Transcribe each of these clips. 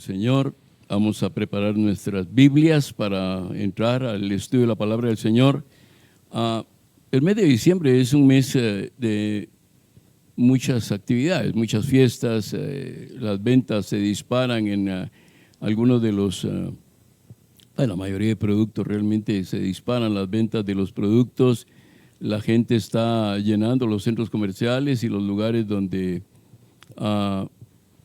Señor. Vamos a preparar nuestras Biblias para entrar al estudio de la palabra del Señor. El mes de diciembre es un mes de muchas actividades, muchas fiestas. Las ventas se disparan en algunos de los, la mayoría de productos realmente se disparan las ventas de los productos. La gente está llenando los centros comerciales y los lugares donde,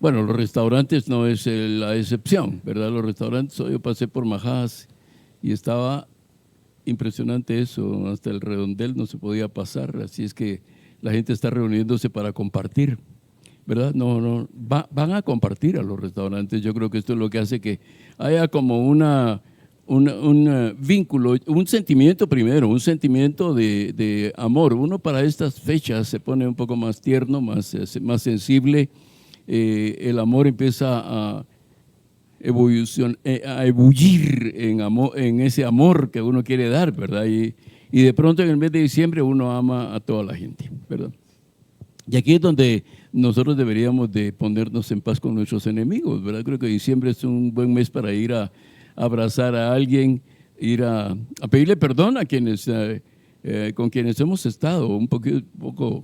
los restaurantes no es la excepción, ¿verdad? Los restaurantes, yo pasé por Majas y estaba impresionante eso, hasta el redondel no se podía pasar, así es que la gente está reuniéndose para compartir, ¿verdad? Van a compartir a los restaurantes. Yo creo que esto es lo que hace que haya como un vínculo, un sentimiento primero, un sentimiento de amor. Uno para estas fechas se pone un poco más tierno, más sensible. El amor empieza a ebullir en ese amor que uno quiere dar, ¿verdad? Y de pronto en el mes de diciembre uno ama a toda la gente, ¿verdad? Y aquí es donde nosotros deberíamos de ponernos en paz con nuestros enemigos, ¿verdad? Creo que diciembre es un buen mes para ir a abrazar a alguien, ir a pedirle perdón a quienes con quienes hemos estado un poco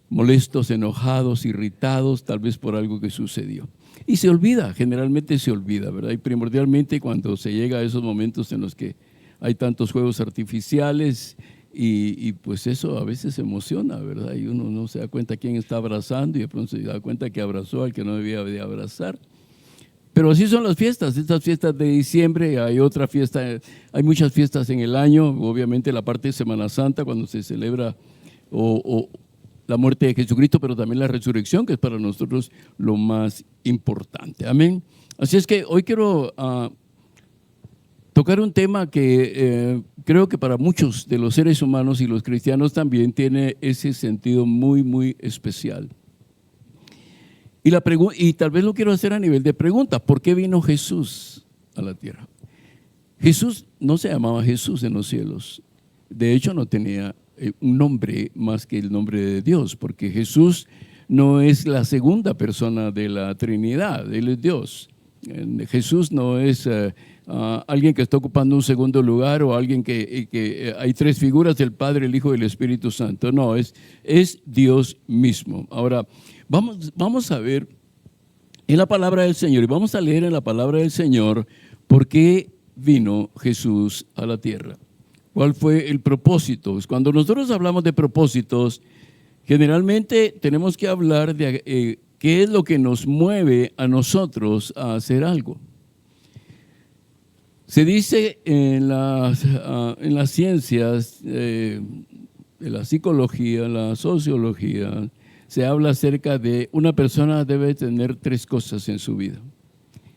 molestos, enojados, irritados, tal vez por algo que sucedió. Y se olvida, generalmente se olvida, ¿verdad? Y primordialmente cuando se llega a esos momentos en los que hay tantos juegos artificiales y pues eso a veces emociona, ¿verdad? Y uno no se da cuenta quién está abrazando y de pronto se da cuenta que abrazó al que no debía de abrazar. Pero así son las fiestas, estas fiestas de diciembre. Hay otra fiesta, hay muchas fiestas en el año, obviamente la parte de Semana Santa cuando se celebra la muerte de Jesucristo, pero también la resurrección, que es para nosotros lo más importante. Amén. Así es que hoy quiero tocar un tema que creo que para muchos de los seres humanos y los cristianos también tiene ese sentido muy, muy especial. Y tal vez lo quiero hacer a nivel de pregunta. ¿Por qué vino Jesús a la tierra? Jesús no se llamaba Jesús en los cielos. De hecho, no tenía un nombre más que el nombre de Dios, porque Jesús no es la segunda persona de la Trinidad, Él es Dios. Jesús no es alguien que está ocupando un segundo lugar o alguien que hay tres figuras, el Padre, el Hijo y el Espíritu Santo. No, es Dios mismo. Ahora, vamos a ver en la palabra del Señor y vamos a leer en la palabra del Señor por qué vino Jesús a la tierra. ¿Cuál fue el propósito? Cuando nosotros hablamos de propósitos, generalmente tenemos que hablar de qué es lo que nos mueve a nosotros a hacer algo. Se dice en las ciencias, de la psicología, la sociología, se habla acerca de una persona debe tener tres cosas en su vida: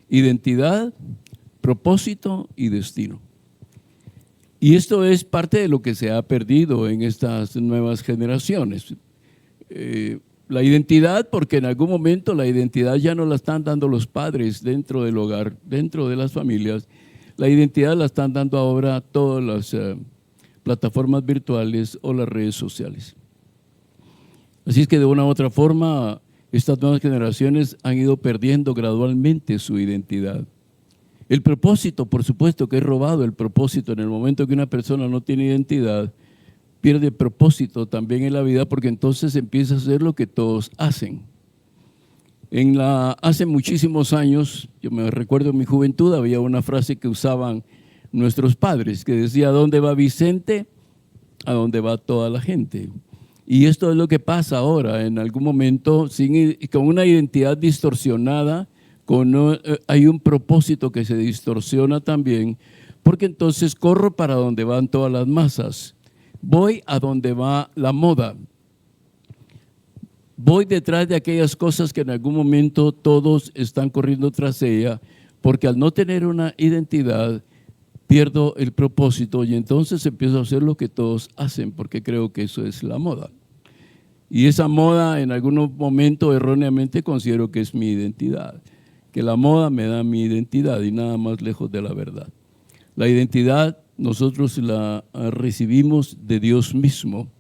identidad, propósito y destino. Y esto es parte de lo que se ha perdido en estas nuevas generaciones. La identidad, porque en algún momento la identidad ya no la están dando los padres dentro del hogar, dentro de las familias. La identidad la están dando ahora todas las plataformas virtuales o las redes sociales. Así es que de una u otra forma, estas nuevas generaciones han ido perdiendo gradualmente su identidad. El propósito, por supuesto que es robado el propósito. En el momento que una persona no tiene identidad, pierde propósito también en la vida, porque entonces empieza a hacer lo que todos hacen. Hace muchísimos años, yo me recuerdo en mi juventud, había una frase que usaban nuestros padres, que decía: ¿a dónde va Vicente? A dónde va toda la gente. Y esto es lo que pasa ahora, en algún momento, con una identidad distorsionada, hay un propósito que se distorsiona también, porque entonces corro para donde van todas las masas, voy a donde va la moda, voy detrás de aquellas cosas que en algún momento todos están corriendo tras ella, porque al no tener una identidad pierdo el propósito y entonces empiezo a hacer lo que todos hacen, porque creo que eso es la moda. Y esa moda en algún momento erróneamente considero que es mi identidad, que la moda me da mi identidad y nada más lejos de la verdad. La identidad nosotros la recibimos de Dios mismo,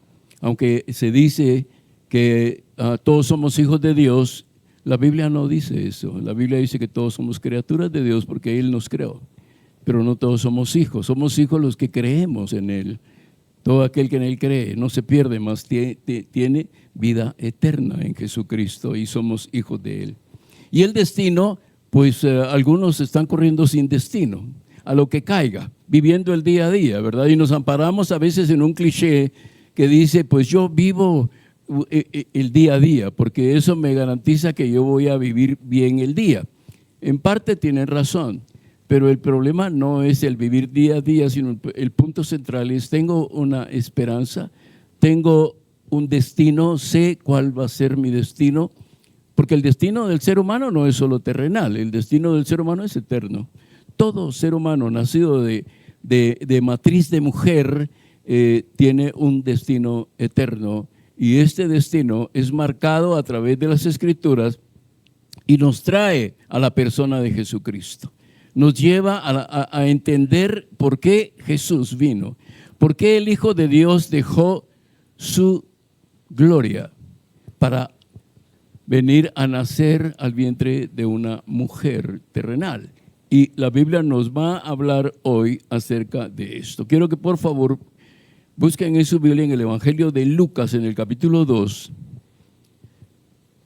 aunque se dice que todos somos hijos de Dios. La Biblia no dice eso. La Biblia dice que todos somos criaturas de Dios porque Él nos creó. Pero no todos somos hijos. Somos hijos los que creemos en Él. Todo aquel que en Él cree no se pierde, más tiene vida eterna en Jesucristo y somos hijos de Él. Y el destino, pues algunos están corriendo sin destino, a lo que caiga, viviendo el día a día, ¿verdad? Y nos amparamos a veces en un cliché que dice, pues yo vivo el día a día, porque eso me garantiza que yo voy a vivir bien el día. En parte tienen razón, pero el problema no es el vivir día a día, sino el punto central es, tengo una esperanza, tengo un destino, sé cuál va a ser mi destino, porque el destino del ser humano no es solo terrenal, el destino del ser humano es eterno. Todo ser humano nacido de matriz de mujer tiene un destino eterno, y este destino es marcado a través de las Escrituras y nos trae a la persona de Jesucristo. Nos lleva a entender por qué Jesús vino, por qué el Hijo de Dios dejó su gloria para venir a nacer al vientre de una mujer terrenal. Y la Biblia nos va a hablar hoy acerca de esto. Quiero que por favor busquen en su Biblia en el Evangelio de Lucas, en el capítulo 2,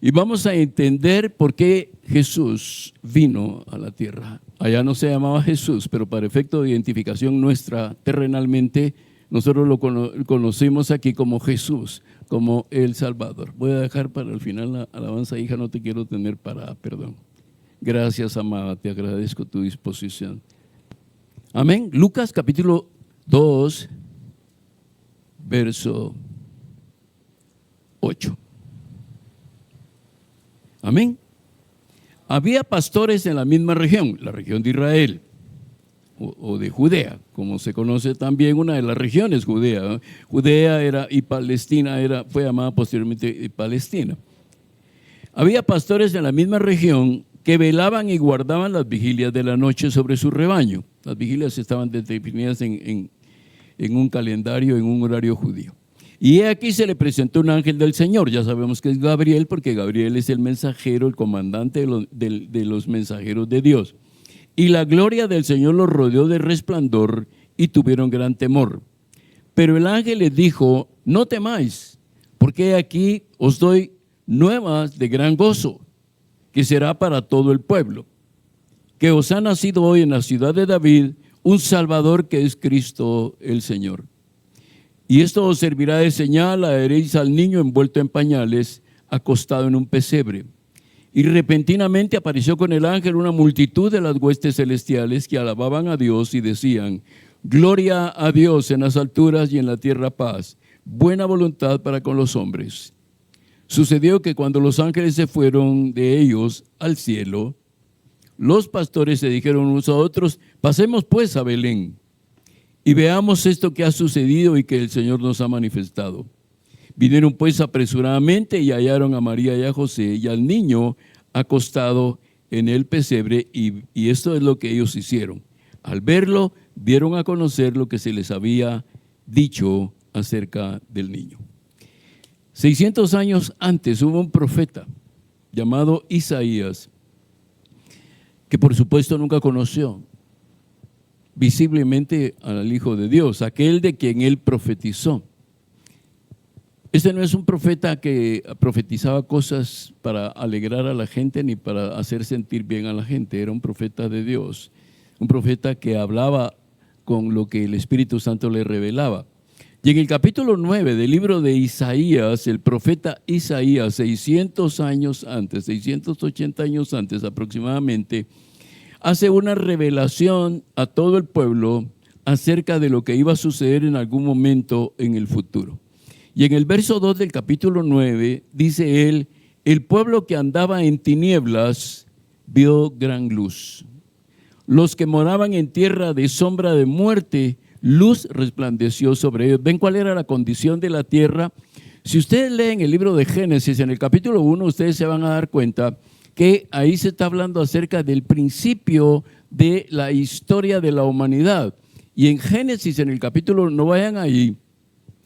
y vamos a entender por qué Jesús vino a la tierra. Allá no se llamaba Jesús, pero para efecto de identificación nuestra terrenalmente, nosotros lo conocimos aquí como Jesús, como el Salvador. Voy a dejar para el final la alabanza, hija, no te quiero tener parada, perdón. Gracias, amada, te agradezco tu disposición. Amén. Lucas capítulo 2, verso 8. Amén. Había pastores en la misma región, la región de Israel, o de Judea, como se conoce también una de las regiones Judea. ¿No? Judea era, y Palestina fue llamada posteriormente Palestina. Había pastores en la misma región que velaban y guardaban las vigilias de la noche sobre su rebaño. Las vigilias estaban definidas en un calendario, en un horario judío. Y aquí se le presentó un ángel del Señor. Ya sabemos que es Gabriel, porque Gabriel es el mensajero, el comandante de los mensajeros de Dios. Y la gloria del Señor los rodeó de resplandor y tuvieron gran temor. Pero el ángel les dijo, no temáis, porque aquí os doy nuevas de gran gozo, que será para todo el pueblo, que os ha nacido hoy en la ciudad de David un Salvador, que es Cristo el Señor. Y esto os servirá de señal, hallaréis al niño envuelto en pañales, acostado en un pesebre. Y repentinamente apareció con el ángel una multitud de las huestes celestiales que alababan a Dios y decían, gloria a Dios en las alturas y en la tierra paz, buena voluntad para con los hombres. Sucedió que cuando los ángeles se fueron de ellos al cielo, los pastores se dijeron unos a otros, pasemos pues a Belén y veamos esto que ha sucedido y que el Señor nos ha manifestado. Vinieron pues apresuradamente y hallaron a María y a José y al niño acostado en el pesebre, y esto es lo que ellos hicieron. Al verlo, dieron a conocer lo que se les había dicho acerca del niño. 600 años antes hubo un profeta llamado Isaías, que por supuesto nunca conoció visiblemente al Hijo de Dios, aquel de quien él profetizó. Este no es un profeta que profetizaba cosas para alegrar a la gente ni para hacer sentir bien a la gente. Era un profeta de Dios, un profeta que hablaba con lo que el Espíritu Santo le revelaba. Y en el capítulo 9 del libro de Isaías, el profeta Isaías, 600 años antes, 680 años antes aproximadamente, hace una revelación a todo el pueblo acerca de lo que iba a suceder en algún momento en el futuro. Y en el verso 2 del capítulo 9 dice él, el pueblo que andaba en tinieblas vio gran luz. Los que moraban en tierra de sombra de muerte, luz resplandeció sobre ellos. ¿Ven cuál era la condición de la tierra? Si ustedes leen el libro de Génesis, en el capítulo 1, ustedes se van a dar cuenta que ahí se está hablando acerca del principio de la historia de la humanidad. Y en Génesis, en el capítulo, no vayan ahí,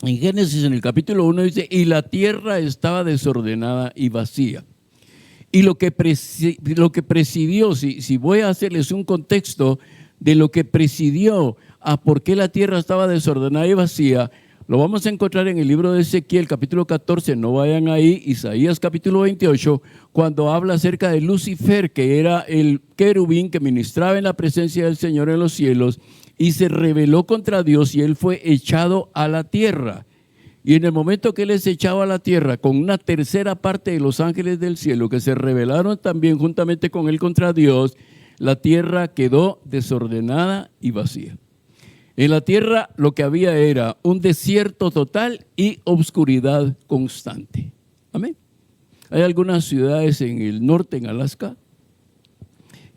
en Génesis, en el capítulo 1 dice, y la tierra estaba desordenada y vacía. Y lo que presidió, si voy a hacerles un contexto de lo que presidió a por qué la tierra estaba desordenada y vacía, lo vamos a encontrar en el libro de Ezequiel, capítulo 14, no vayan ahí, Isaías capítulo 28, cuando habla acerca de Lucifer, que era el querubín que ministraba en la presencia del Señor en los cielos, y se rebeló contra Dios y él fue echado a la tierra. Y en el momento que él es echado a la tierra, con una tercera parte de los ángeles del cielo que se rebelaron también juntamente con él contra Dios, la tierra quedó desordenada y vacía. En la tierra lo que había era un desierto total y obscuridad constante. Amén. Hay algunas ciudades en el norte, en Alaska,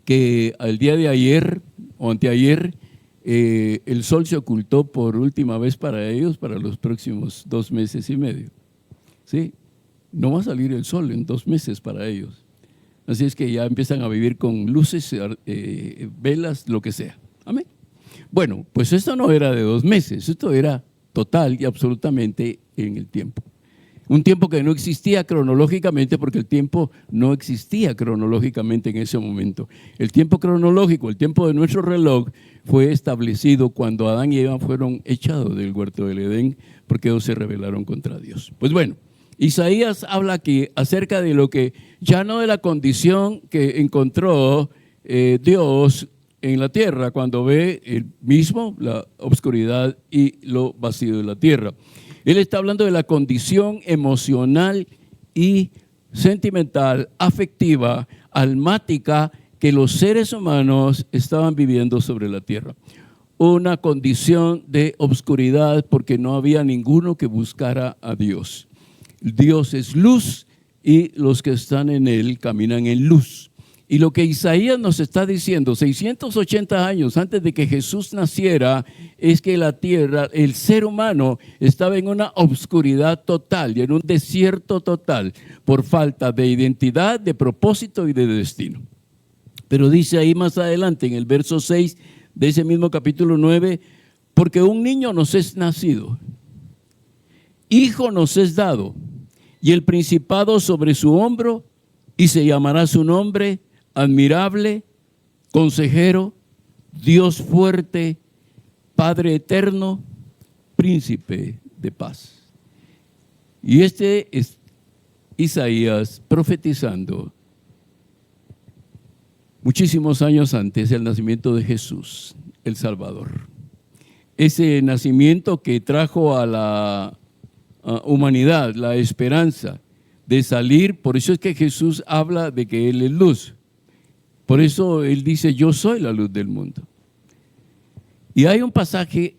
que al día de ayer o anteayer, el sol se ocultó por última vez para ellos para los próximos 2 meses y medio. ¿Sí? No va a salir el sol en 2 meses para ellos. Así es que ya empiezan a vivir con luces, velas, lo que sea. Amén. Bueno, pues esto no era de 2 meses, esto era total y absolutamente en el tiempo. Un tiempo que no existía cronológicamente, porque el tiempo no existía cronológicamente en ese momento. El tiempo cronológico, el tiempo de nuestro reloj, fue establecido cuando Adán y Eva fueron echados del huerto del Edén, porque ellos se rebelaron contra Dios. Pues bueno, Isaías habla aquí acerca de lo que, ya no de la condición que encontró Dios en la tierra, cuando ve el mismo, la oscuridad y lo vacío de la tierra. Él está hablando de la condición emocional y sentimental, afectiva, almática que los seres humanos estaban viviendo sobre la tierra. Una condición de obscuridad porque no había ninguno que buscara a Dios. Dios es luz y los que están en él caminan en luz. Y lo que Isaías nos está diciendo 680 años antes de que Jesús naciera es que la tierra, el ser humano estaba en una obscuridad total y en un desierto total por falta de identidad, de propósito y de destino. Pero dice ahí más adelante en el verso 6 de ese mismo capítulo 9, porque un niño nos es nacido, hijo nos es dado, y el principado sobre su hombro, y se llamará su nombre admirable, consejero, Dios fuerte, Padre eterno, príncipe de paz. Y este es Isaías profetizando muchísimos años antes del nacimiento de Jesús, el Salvador. Ese nacimiento que trajo a la humanidad la esperanza de salir. Por eso es que Jesús habla de que Él es luz. Por eso Él dice, yo soy la luz del mundo. Y hay un pasaje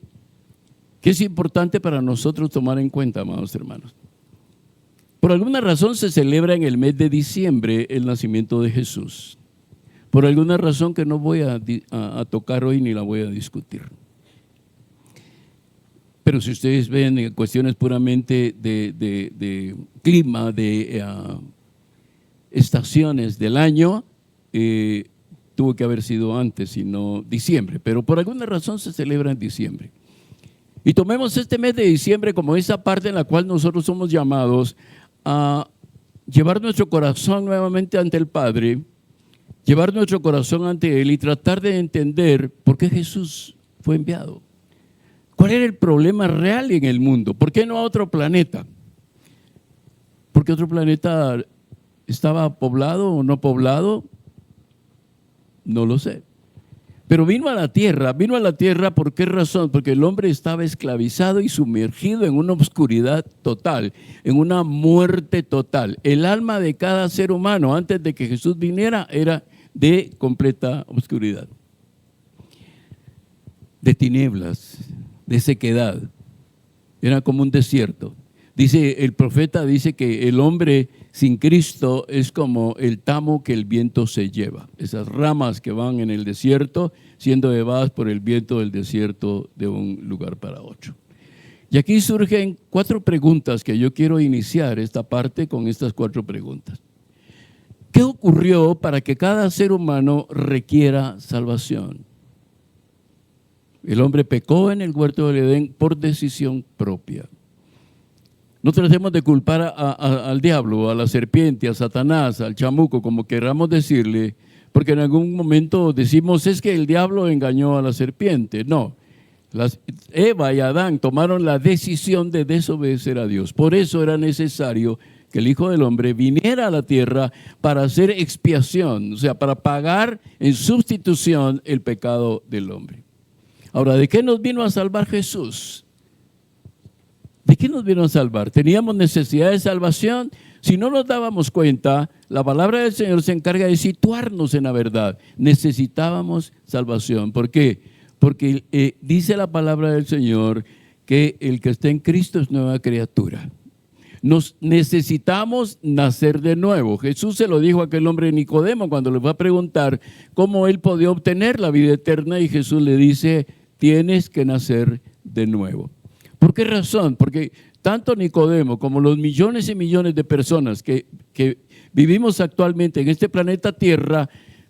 que es importante para nosotros tomar en cuenta, amados hermanos. Por alguna razón se celebra en el mes de diciembre el nacimiento de Jesús. Por alguna razón que no voy a tocar hoy ni la voy a discutir. Pero si ustedes ven en cuestiones puramente de clima, de estaciones del año, tuvo que haber sido antes y no diciembre, pero por alguna razón se celebra en diciembre. Y tomemos este mes de diciembre como esa parte en la cual nosotros somos llamados a llevar nuestro corazón nuevamente ante el Padre, llevar nuestro corazón ante Él y tratar de entender por qué Jesús fue enviado. ¿Cuál era el problema real en el mundo? ¿Por qué no a otro planeta? ¿Porque otro planeta estaba poblado o no poblado? No lo sé. Pero vino a la tierra. ¿Por qué razón? Porque el hombre estaba esclavizado y sumergido en una oscuridad total, en una muerte total. El alma de cada ser humano antes de que Jesús viniera era de completa oscuridad, de tinieblas, de sequedad. Era como un desierto. Dice el profeta, dice que el hombre sin Cristo es como el tamo que el viento se lleva. Esas ramas que van en el desierto siendo llevadas por el viento del desierto de un lugar para otro. Y aquí surgen 4 preguntas que yo quiero iniciar esta parte con estas 4 preguntas. ¿Qué ocurrió para que cada ser humano requiera salvación? El hombre pecó en el huerto del Edén por decisión propia. No tratemos de culpar al diablo, a la serpiente, a Satanás, al chamuco, como queramos decirle, porque en algún momento decimos, es que el diablo engañó a la serpiente. No, Eva y Adán tomaron la decisión de desobedecer a Dios. Por eso era necesario que el Hijo del Hombre viniera a la tierra para hacer expiación, o sea, para pagar en sustitución el pecado del hombre. Ahora, ¿de qué nos vino a salvar Jesús? ¿De qué nos vino a salvar? ¿Teníamos necesidad de salvación? Si no nos dábamos cuenta, la palabra del Señor se encarga de situarnos en la verdad. Necesitábamos salvación. ¿Por qué? Porque dice la palabra del Señor que el que está en Cristo es nueva criatura. Nos necesitamos nacer de nuevo. Jesús se lo dijo a aquel hombre Nicodemo cuando le va a preguntar cómo él podía obtener la vida eterna, y Jesús le dice, tienes que nacer de nuevo. ¿Por qué razón? Porque tanto Nicodemo como los millones y millones de personas que vivimos actualmente en este planeta Tierra,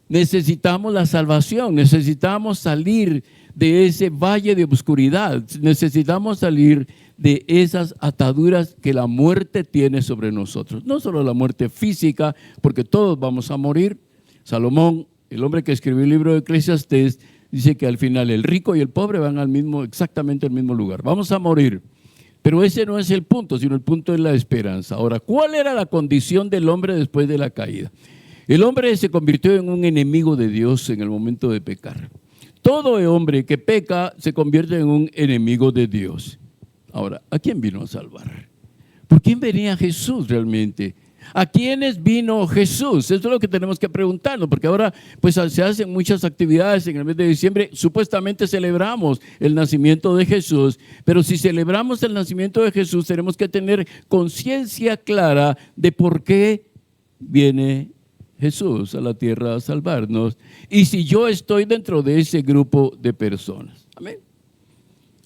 necesitamos la salvación, necesitamos salir de ese valle de oscuridad, necesitamos salir de esas ataduras que la muerte tiene sobre nosotros. No solo la muerte física, porque todos vamos a morir. Salomón, el hombre que escribió el libro de Eclesiastés, dice que al final el rico y el pobre van exactamente al mismo lugar. Vamos a morir. Pero ese no es el punto, sino el punto es la esperanza. Ahora, ¿cuál era la condición del hombre después de la caída? El hombre se convirtió en un enemigo de Dios en el momento de pecar. Todo hombre que peca se convierte en un enemigo de Dios. Ahora, ¿a quién vino a salvar? ¿Por quién venía Jesús realmente? ¿A quiénes vino Jesús? Eso es lo que tenemos que preguntarnos, porque ahora pues se hacen muchas actividades en el mes de diciembre. Supuestamente celebramos el nacimiento de Jesús, pero si celebramos el nacimiento de Jesús, tenemos que tener conciencia clara de por qué viene Jesús a la tierra a salvarnos, y si yo estoy dentro de ese grupo de personas. Amén.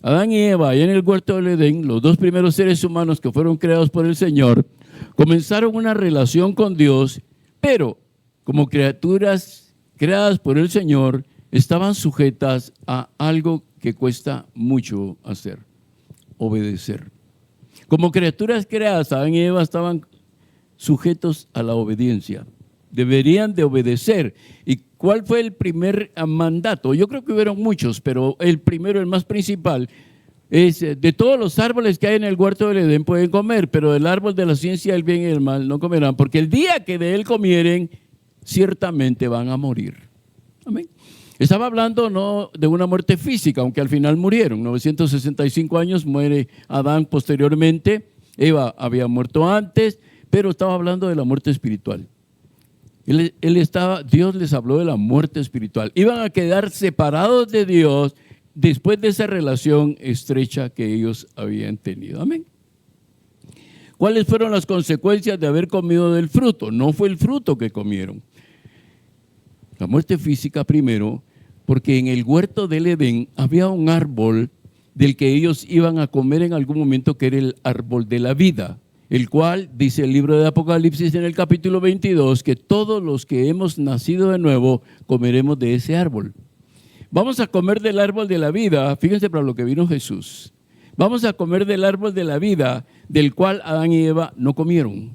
Adán y Eva, allá en el huerto del Edén, los dos primeros seres humanos que fueron creados por el Señor, comenzaron una relación con Dios, pero como criaturas creadas por el Señor, estaban sujetas a algo que cuesta mucho hacer: obedecer. Como criaturas creadas, Adán y Eva estaban sujetos a la obediencia. Deberían de obedecer. ¿Y cuál fue el primer mandato? Yo creo que hubieron muchos, pero el primero, el más principal, es: de todos los árboles que hay en el huerto del Edén pueden comer, pero del árbol de la ciencia del bien y del mal no comerán, porque el día que de él comieren, ciertamente van a morir. Amén. Estaba hablando no de una muerte física, aunque al final murieron. 965 años muere Adán posteriormente. Eva había muerto antes, pero estaba hablando de la muerte espiritual. Dios les habló de la muerte espiritual. Iban a quedar separados de Dios después de esa relación estrecha que ellos habían tenido. Amén. ¿Cuáles fueron las consecuencias de haber comido del fruto? No fue el fruto que comieron. La muerte física primero, porque en el huerto del Edén había un árbol del que ellos iban a comer en algún momento, que era el árbol de la vida, el cual dice el libro de Apocalipsis en el capítulo 22, que todos los que hemos nacido de nuevo comeremos de ese árbol. Vamos a comer del árbol de la vida. Fíjense para lo que vino Jesús. Vamos a comer del árbol de la vida, del cual Adán y Eva no comieron.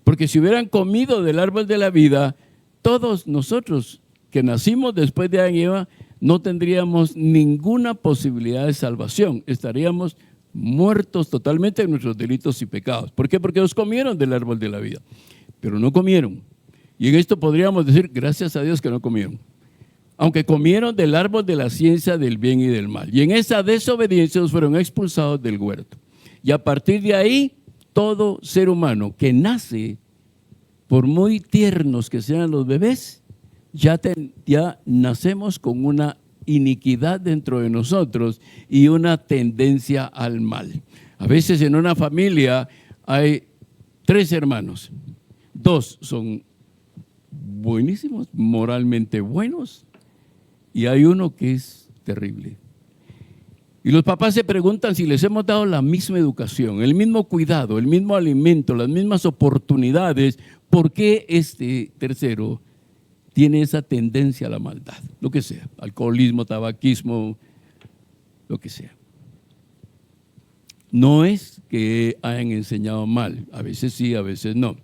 Porque si hubieran comido del árbol de la vida, todos nosotros que nacimos después de Adán y Eva no tendríamos ninguna posibilidad de salvación. Estaríamos muertos totalmente en nuestros delitos y pecados. ¿Por qué? Porque ellos comieron del árbol de la vida, pero no comieron. Y en esto podríamos decir, gracias a Dios que no comieron. Aunque comieron del árbol de la ciencia del bien y del mal. Y en esa desobediencia ellos fueron expulsados del huerto. Y a partir de ahí, todo ser humano que nace, por muy tiernos que sean los bebés, ya nacemos con una iniquidad dentro de nosotros y una tendencia al mal. A veces en una familia hay 3 hermanos. 2 son buenísimos, moralmente buenos, y hay uno que es terrible. Y los papás se preguntan si les hemos dado la misma educación, el mismo cuidado, el mismo alimento, las mismas oportunidades. ¿Por qué este tercero tiene esa tendencia a la maldad? Lo que sea, alcoholismo, tabaquismo, lo que sea. No es que hayan enseñado mal, a veces sí, a veces no,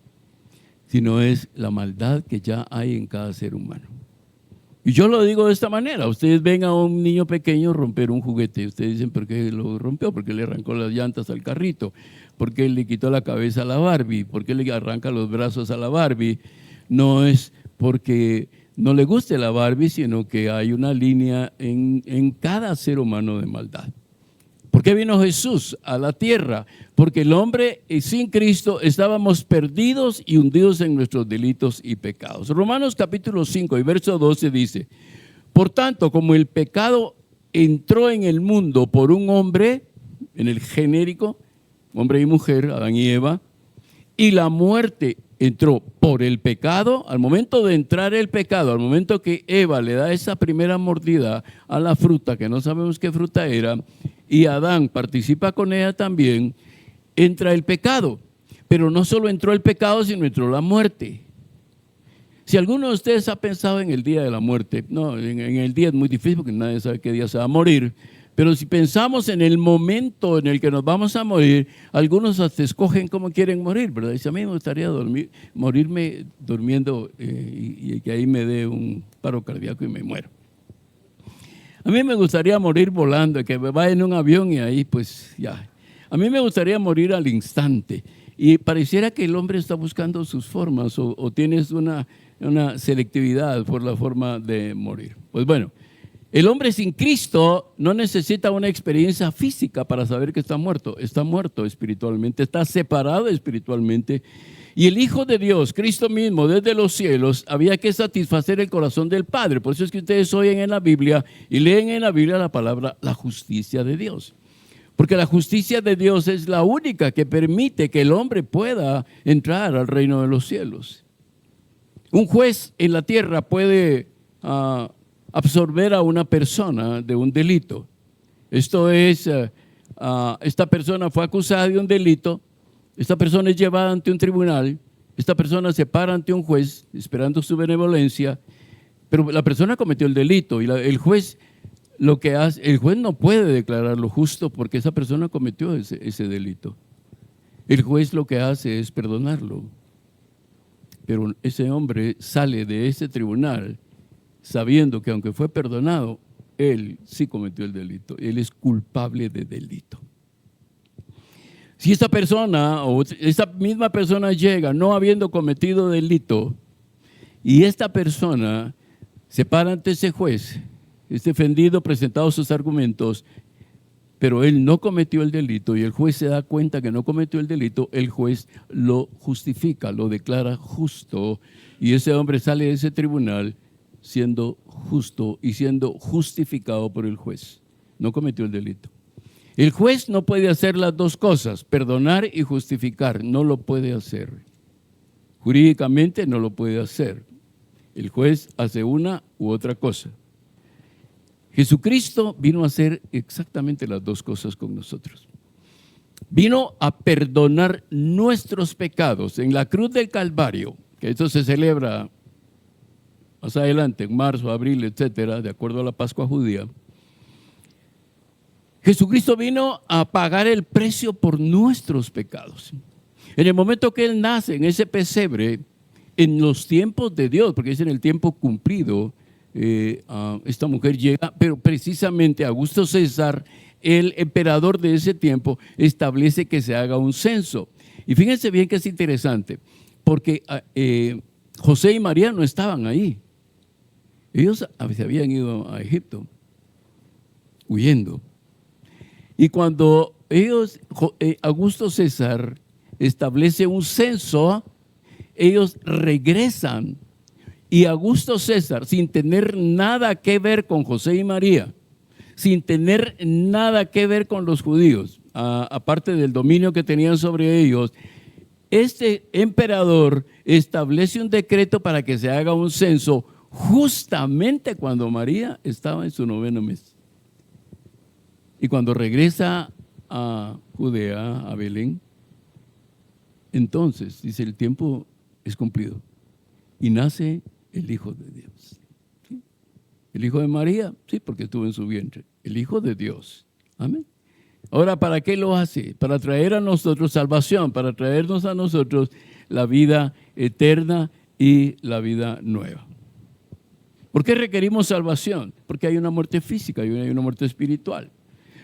sino es la maldad que ya hay en cada ser humano. Y yo lo digo de esta manera: ustedes ven a un niño pequeño romper un juguete y ustedes dicen, ¿por qué lo rompió? ¿Por qué le arrancó las llantas al carrito? ¿Por qué le quitó la cabeza a la Barbie? ¿Por qué le arranca los brazos a la Barbie? No es porque no le guste la Barbie, sino que hay una línea en cada ser humano de maldad. ¿Por qué vino Jesús a la tierra? Porque el hombre sin Cristo estábamos perdidos y hundidos en nuestros delitos y pecados. Romanos capítulo 5 y verso 12 dice: por tanto, como el pecado entró en el mundo por un hombre, en el genérico, hombre y mujer, Adán y Eva, y la muerte entró por el pecado. Al momento de entrar el pecado, al momento que Eva le da esa primera mordida a la fruta, que no sabemos qué fruta era, y Adán participa con ella también, entra el pecado. Pero no solo entró el pecado, sino entró la muerte. Si alguno de ustedes ha pensado en el día de la muerte, no, en el día es muy difícil porque nadie sabe qué día se va a morir, pero si pensamos en el momento en el que nos vamos a morir, algunos hasta escogen cómo quieren morir, ¿verdad? Dice: a mí me gustaría morirme durmiendo y que ahí me dé un paro cardíaco y me muero. A mí me gustaría morir volando, que me vaya en un avión y ahí pues ya. A mí me gustaría morir al instante. Y pareciera que el hombre está buscando sus formas o tienes una selectividad por la forma de morir. Pues bueno, el hombre sin Cristo no necesita una experiencia física para saber que está muerto espiritualmente, está separado espiritualmente. Y el Hijo de Dios, Cristo mismo, desde los cielos, había que satisfacer el corazón del Padre. Por eso es que ustedes oyen en la Biblia y leen en la Biblia la palabra la justicia de Dios. Porque la justicia de Dios es la única que permite que el hombre pueda entrar al reino de los cielos. Un juez en la tierra puede absorber a una persona de un delito. Esto es, esta persona fue acusada de un delito. Esta persona es llevada ante un tribunal, esta persona se para ante un juez esperando su benevolencia, pero la persona cometió el delito y el juez lo que hace, el juez no puede declararlo justo porque esa persona cometió ese delito. El juez lo que hace es perdonarlo, pero ese hombre sale de ese tribunal sabiendo que aunque fue perdonado, él sí cometió el delito, él es culpable de delito. Si esta persona o esta misma persona llega no habiendo cometido delito y esta persona se para ante ese juez, es defendido, presentado sus argumentos, pero él no cometió el delito y el juez se da cuenta que no cometió el delito, el juez lo justifica, lo declara justo y ese hombre sale de ese tribunal siendo justo y siendo justificado por el juez. No cometió el delito. El juez no puede hacer las dos cosas, perdonar y justificar, no lo puede hacer. Jurídicamente no lo puede hacer. El juez hace una u otra cosa. Jesucristo vino a hacer exactamente las dos cosas con nosotros. Vino a perdonar nuestros pecados en la cruz del Calvario, que esto se celebra más adelante, en marzo, abril, etcétera, de acuerdo a la Pascua judía. Jesucristo vino a pagar el precio por nuestros pecados. En el momento que Él nace en ese pesebre, en los tiempos de Dios, porque es en el tiempo cumplido, esta mujer llega, pero precisamente Augusto César, el emperador de ese tiempo, establece que se haga un censo. Y fíjense bien que es interesante, porque José y María no estaban ahí. Ellos se habían ido a Egipto, huyendo. Y cuando Augusto César establece un censo, ellos regresan. Y Augusto César, sin tener nada que ver con José y María, sin tener nada que ver con los judíos, aparte del dominio que tenían sobre ellos, este emperador establece un decreto para que se haga un censo justamente cuando María estaba en su 9º mes. Y cuando regresa a Judea, a Belén, entonces, dice, el tiempo es cumplido. Y nace el Hijo de Dios. ¿Sí? ¿El Hijo de María? Sí, porque estuvo en su vientre. El Hijo de Dios. Amén. Ahora, ¿para qué lo hace? Para traer a nosotros salvación, para traernos a nosotros la vida eterna y la vida nueva. ¿Por qué requerimos salvación? Porque hay una muerte física y hay una muerte espiritual.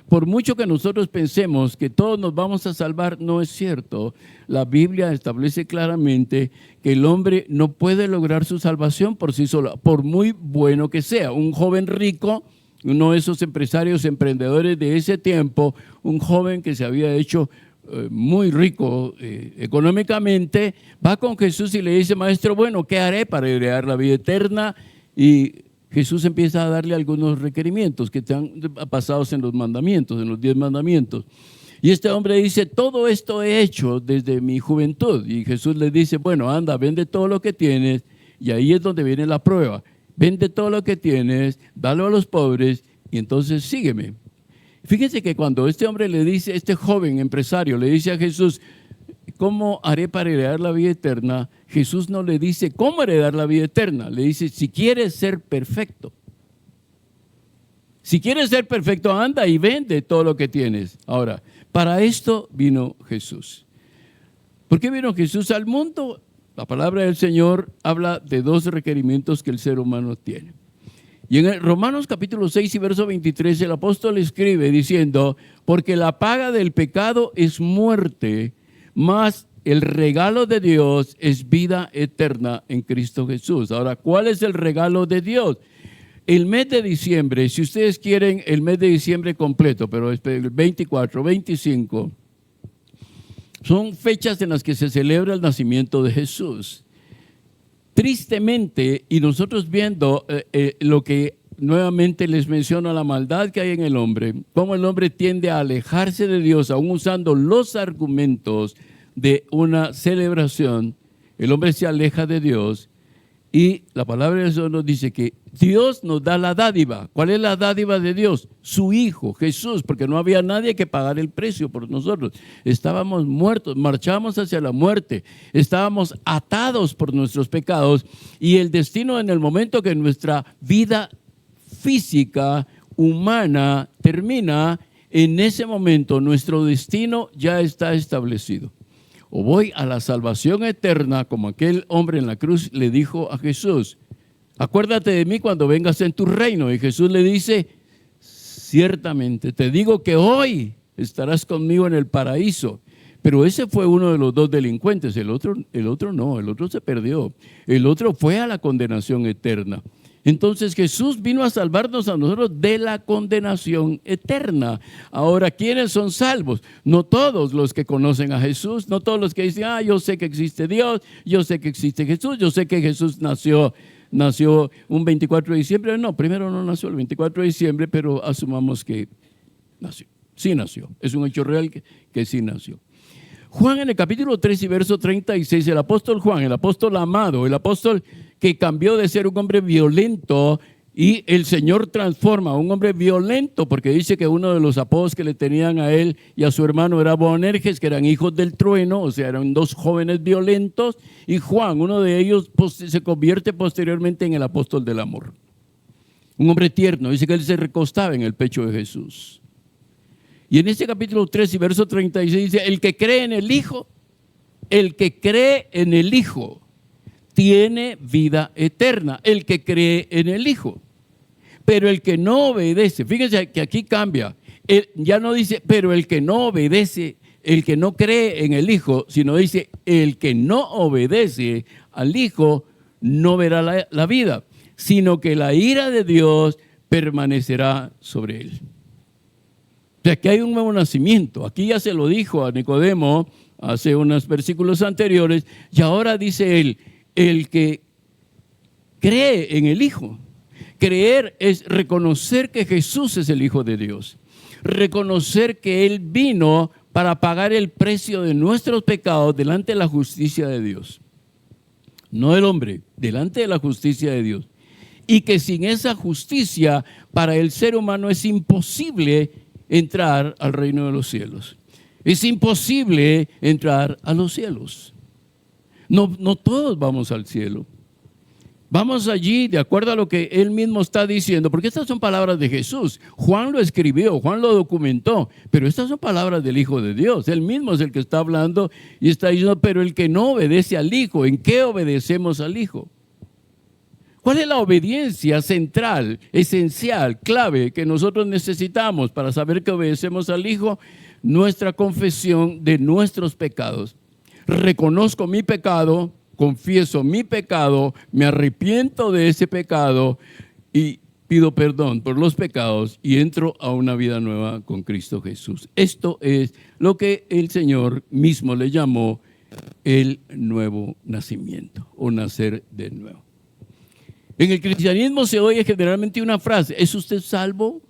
Por mucho que nosotros pensemos que todos nos vamos a salvar, no es cierto. La Biblia establece claramente que el hombre no puede lograr su salvación por sí solo, por muy bueno que sea. Un joven rico, uno de esos empresarios, emprendedores de ese tiempo, un joven que se había hecho muy rico económicamente, va con Jesús y le dice: Maestro, bueno, ¿qué haré para heredar la vida eterna? Y Jesús empieza a darle algunos requerimientos que están basados en los mandamientos, en los 10 mandamientos. Y este hombre dice: todo esto he hecho desde mi juventud. Y Jesús le dice: bueno, anda, vende todo lo que tienes. Y ahí es donde viene la prueba. Vende todo lo que tienes, dalo a los pobres y entonces sígueme. Fíjense que cuando este hombre le dice, este joven empresario le dice a Jesús: ¿cómo haré para heredar la vida eterna? Jesús no le dice cómo heredar la vida eterna, le dice: si quieres ser perfecto. Si quieres ser perfecto, anda y vende todo lo que tienes. Ahora, para esto vino Jesús. ¿Por qué vino Jesús al mundo? La palabra del Señor habla de 2 requerimientos que el ser humano tiene. Y en Romanos capítulo 6 y verso 23, el apóstol escribe diciendo: porque la paga del pecado es muerte, mas el regalo de Dios es vida eterna en Cristo Jesús. Ahora, ¿cuál es el regalo de Dios? El mes de diciembre, si ustedes quieren el mes de diciembre completo, pero el 24, 25, son fechas en las que se celebra el nacimiento de Jesús. Tristemente, y nosotros viendo lo que nuevamente les menciono, la maldad que hay en el hombre, cómo el hombre tiende a alejarse de Dios, aún usando los argumentos de una celebración, el hombre se aleja de Dios. Y la palabra de Dios nos dice que Dios nos da la dádiva. ¿Cuál es la dádiva de Dios? Su Hijo, Jesús, porque no había nadie que pagara el precio por nosotros. Estábamos muertos, marchábamos hacia la muerte, estábamos atados por nuestros pecados, y el destino, en el momento que nuestra vida física, humana, termina, en ese momento nuestro destino ya está establecido. O voy a la salvación eterna, como aquel hombre en la cruz le dijo a Jesús: acuérdate de mí cuando vengas en tu reino. Y Jesús le dice: ciertamente te digo que hoy estarás conmigo en el paraíso. Pero ese fue uno de los 2 delincuentes, el otro no, el otro se perdió, el otro fue a la condenación eterna. Entonces Jesús vino a salvarnos a nosotros de la condenación eterna. Ahora, ¿quiénes son salvos? No todos los que conocen a Jesús, no todos los que dicen: yo sé que existe Dios, yo sé que existe Jesús, yo sé que Jesús nació un 24 de diciembre. No, primero no nació el 24 de diciembre, pero asumamos que nació. Sí nació, es un hecho real que sí nació. Juan, en el capítulo 3 y verso 36, el apóstol Juan, el apóstol amado, el apóstol que cambió de ser un hombre violento, y el Señor transforma a un hombre violento, porque dice que uno de los apodos que le tenían a él y a su hermano era Boanerges, que eran hijos del trueno, o sea, eran 2 jóvenes violentos, y Juan, uno de ellos, se convierte posteriormente en el apóstol del amor. Un hombre tierno, dice que él se recostaba en el pecho de Jesús. Y en este capítulo 3 y verso 36 dice: el que cree en el Hijo tiene vida eterna, el que cree en el Hijo. Pero el que no obedece, fíjense que aquí cambia, ya no dice pero el que no obedece, el que no cree en el Hijo, sino dice el que no obedece al Hijo no verá la vida, sino que la ira de Dios permanecerá sobre él. O sea, que hay un nuevo nacimiento. Aquí ya se lo dijo a Nicodemo hace unos versículos anteriores, y ahora dice él: el que cree en el Hijo. Creer es reconocer que Jesús es el Hijo de Dios, reconocer que Él vino para pagar el precio de nuestros pecados delante de la justicia de Dios, no del hombre, delante de la justicia de Dios, y que sin esa justicia para el ser humano es imposible entrar al reino de los cielos. Es imposible entrar a los cielos. No todos vamos al cielo. Vamos allí de acuerdo a lo que él mismo está diciendo, porque estas son palabras de Jesús. Juan lo escribió, Juan lo documentó, pero estas son palabras del Hijo de Dios. Él mismo es el que está hablando y está diciendo, pero el que no obedece al Hijo, ¿en qué obedecemos al Hijo? ¿Cuál es la obediencia central, esencial, clave que nosotros necesitamos para saber que obedecemos al Hijo? Nuestra confesión de nuestros pecados. Reconozco mi pecado, confieso mi pecado, me arrepiento de ese pecado y pido perdón por los pecados y entro a una vida nueva con Cristo Jesús. Esto es lo que el Señor mismo le llamó el nuevo nacimiento o nacer de nuevo. En el cristianismo se oye generalmente una frase: ¿es usted salvo?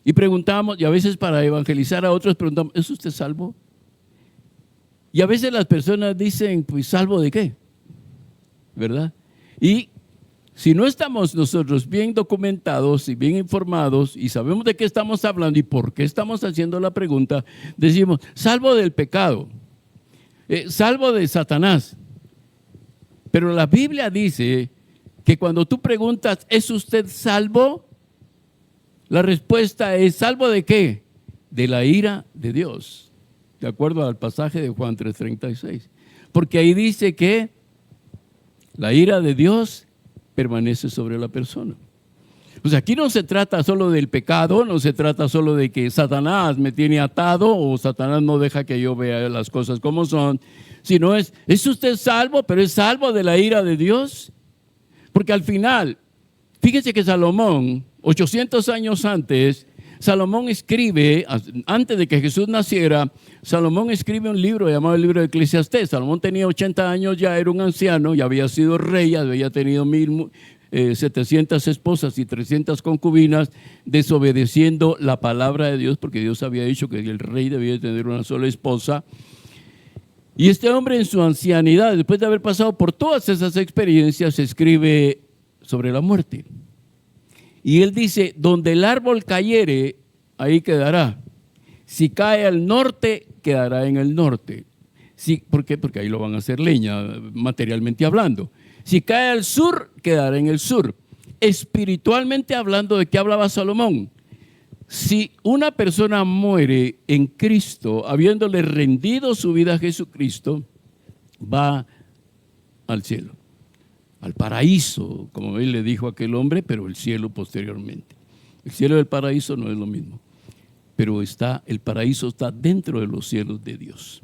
Y preguntamos, y a veces para evangelizar a otros preguntamos, ¿es usted salvo? Y a veces las personas dicen, pues, ¿salvo de qué? ¿Verdad? Y si no estamos nosotros bien documentados y bien informados y sabemos de qué estamos hablando y por qué estamos haciendo la pregunta, decimos, salvo del pecado, salvo de Satanás. Pero la Biblia dice que cuando tú preguntas, ¿es usted salvo? La respuesta es, ¿salvo de qué? De la ira de Dios. De acuerdo al pasaje de Juan 3:36. Porque ahí dice que la ira de Dios permanece sobre la persona. Pues aquí no se trata solo del pecado, no se trata solo de que Satanás me tiene atado o Satanás no deja que yo vea las cosas como son, sino ¿es usted salvo, pero es salvo de la ira de Dios? Porque al final, fíjense que Salomón, 800 años antes, Salomón escribe, antes de que Jesús naciera, Salomón escribe un libro llamado el libro de Eclesiastés. Salomón tenía 80 años, ya era un anciano, ya había sido rey, ya había tenido 700 esposas y 300 concubinas, desobedeciendo la palabra de Dios, porque Dios había dicho que el rey debía tener una sola esposa. Y este hombre en su ancianidad, después de haber pasado por todas esas experiencias, escribe sobre la muerte. Y él dice, donde el árbol cayere, ahí quedará. Si cae al norte, quedará en el norte. ¿Por qué? Porque ahí lo van a hacer leña, materialmente hablando. Si cae al sur, quedará en el sur. Espiritualmente hablando, ¿de qué hablaba Salomón? Si una persona muere en Cristo, habiéndole rendido su vida a Jesucristo, va al cielo, al paraíso, como él le dijo a aquel hombre, pero el cielo posteriormente. El cielo y el paraíso no es lo mismo, pero el paraíso está dentro de los cielos de Dios.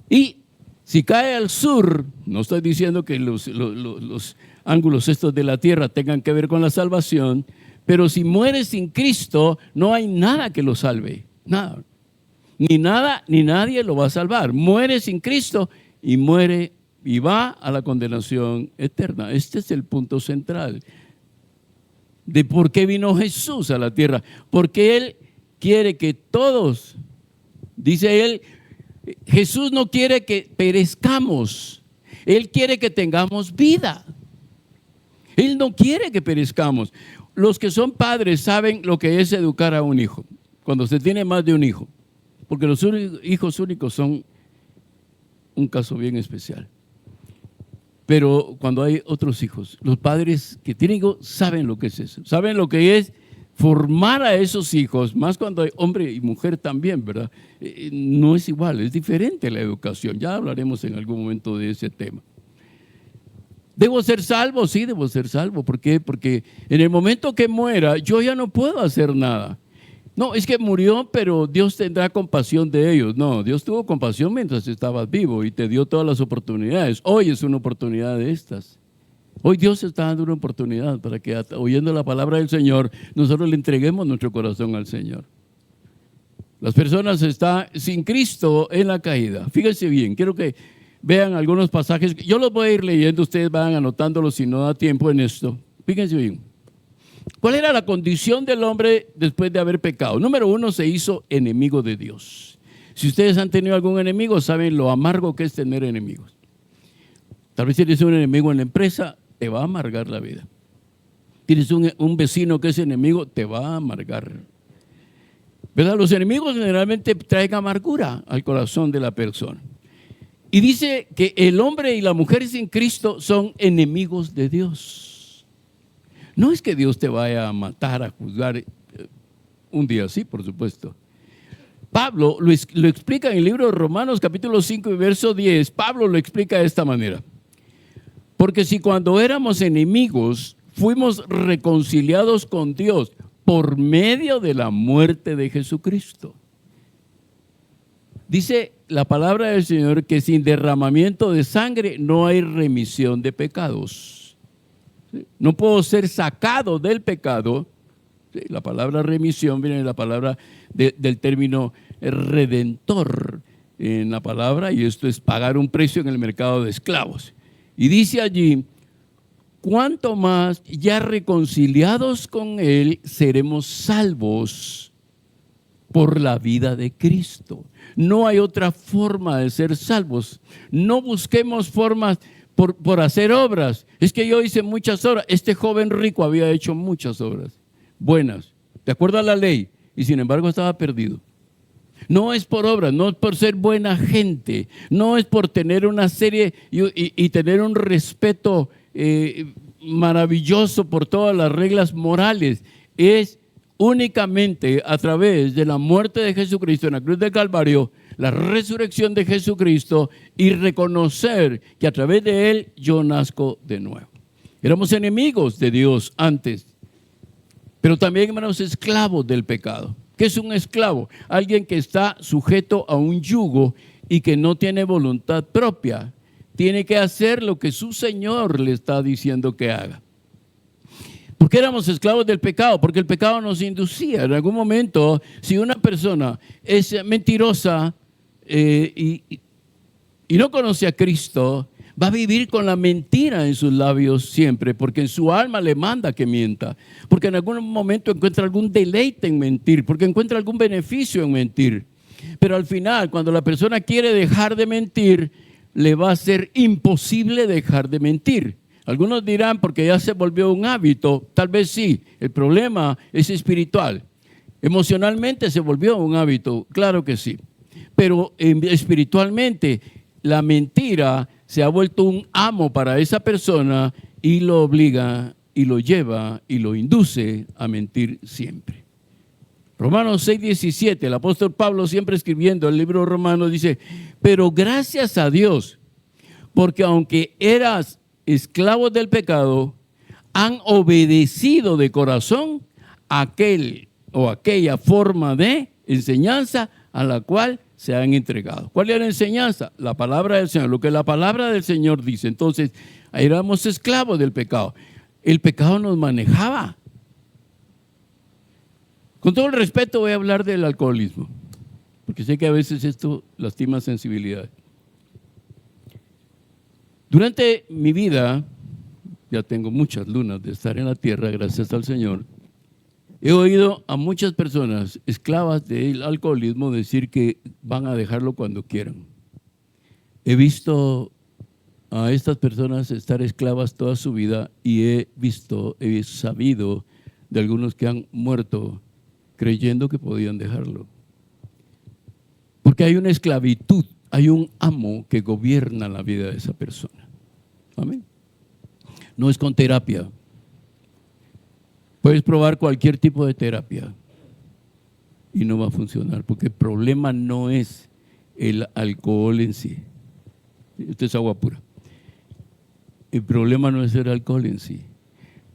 Y si cae al sur, no estoy diciendo que los ángulos estos de la tierra tengan que ver con la salvación, pero si muere sin Cristo, no hay nada que lo salve, nada. Ni nada, ni nadie lo va a salvar. Muere sin Cristo y muere y va a la condenación eterna. Este es el punto central de por qué vino Jesús a la tierra. Porque Él quiere que todos, dice Él, Jesús no quiere que perezcamos. Él quiere que tengamos vida. Él no quiere que perezcamos. Los que son padres saben lo que es educar a un hijo, cuando se tiene más de un hijo. Porque los hijos únicos son un caso bien especial. Pero cuando hay otros hijos, los padres que tienen hijos saben lo que es eso. Saben lo que es formar a esos hijos, más cuando hay hombre y mujer también, ¿verdad? No es igual, es diferente la educación. Ya hablaremos en algún momento de ese tema. ¿Debo ser salvo? Sí, debo ser salvo. ¿Por qué? Porque en el momento que muera, yo ya no puedo hacer nada. No, es que murió, pero Dios tendrá compasión de ellos. No, Dios tuvo compasión mientras estabas vivo y te dio todas las oportunidades. Hoy es una oportunidad de estas. Hoy Dios está dando una oportunidad para que, oyendo la palabra del Señor, nosotros le entreguemos nuestro corazón al Señor. Las personas están sin Cristo en la caída. Fíjense bien, quiero que vean algunos pasajes. Yo los voy a ir leyendo, ustedes van anotándolos si no da tiempo en esto. Fíjense bien. ¿Cuál era la condición del hombre después de haber pecado? Número uno, se hizo enemigo de Dios. Si ustedes han tenido algún enemigo, saben lo amargo que es tener enemigos. Tal vez tienes un enemigo en la empresa, te va a amargar la vida. Tienes un vecino que es enemigo, te va a amargar. ¿Verdad? Los enemigos generalmente traen amargura al corazón de la persona. Y dice que el hombre y la mujer sin Cristo son enemigos de Dios. No es que Dios te vaya a matar, a juzgar un día así, por supuesto. Pablo lo explica en el libro de Romanos capítulo 5 y verso 10. Pablo lo explica de esta manera. Porque si cuando éramos enemigos fuimos reconciliados con Dios por medio de la muerte de Jesucristo. Dice la palabra del Señor que sin derramamiento de sangre no hay remisión de pecados. No puedo ser sacado del pecado. La palabra remisión viene de la palabra del término redentor en la palabra, y esto es pagar un precio en el mercado de esclavos. Y dice allí, cuánto más ya reconciliados con Él seremos salvos por la vida de Cristo. No hay otra forma de ser salvos. No busquemos formas por hacer obras. Es que yo hice muchas obras. Este joven rico había hecho muchas obras buenas, de acuerdo a la ley, y sin embargo estaba perdido. No es por obras, no es por ser buena gente, no es por tener una serie y tener un respeto maravilloso por todas las reglas morales. Es únicamente a través de la muerte de Jesucristo en la cruz del Calvario, la resurrección de Jesucristo, y reconocer que a través de Él yo nazco de nuevo. Éramos enemigos de Dios antes, pero también, hermanos, esclavos del pecado. ¿Qué es un esclavo? Alguien que está sujeto a un yugo y que no tiene voluntad propia. Tiene que hacer lo que su Señor le está diciendo que haga. ¿Por qué éramos esclavos del pecado? Porque el pecado nos inducía. En algún momento, si una persona es mentirosa y no conoce a Cristo, va a vivir con la mentira en sus labios siempre, porque en su alma le manda que mienta, porque en algún momento encuentra algún deleite en mentir, porque encuentra algún beneficio en mentir. Pero al final, cuando la persona quiere dejar de mentir, le va a ser imposible dejar de mentir. Algunos dirán porque ya se volvió un hábito. Tal vez sí, el problema es espiritual. Emocionalmente se volvió un hábito, claro que sí, pero espiritualmente la mentira se ha vuelto un amo para esa persona y lo obliga y lo lleva y lo induce a mentir siempre. Romanos 6:17, el apóstol Pablo, siempre escribiendo el libro de Romanos, dice, pero gracias a Dios, porque aunque eras esclavos del pecado, han obedecido de corazón aquel o aquella forma de enseñanza a la cual se han entregado. ¿Cuál es la enseñanza? La palabra del Señor, lo que la palabra del Señor dice. Entonces, éramos esclavos del pecado. El pecado nos manejaba. Con todo el respeto voy a hablar del alcoholismo, porque sé que a veces esto lastima sensibilidad. Durante mi vida, ya tengo muchas lunas de estar en la tierra, gracias al Señor, he oído a muchas personas esclavas del alcoholismo decir que van a dejarlo cuando quieran. He visto a estas personas estar esclavas toda su vida y he sabido de algunos que han muerto creyendo que podían dejarlo. Porque hay una esclavitud, hay un amo que gobierna la vida de esa persona. Amén. No es con terapia. Puedes probar cualquier tipo de terapia y no va a funcionar, porque el problema no es el alcohol en sí. Esto es agua pura. El problema no es el alcohol en sí.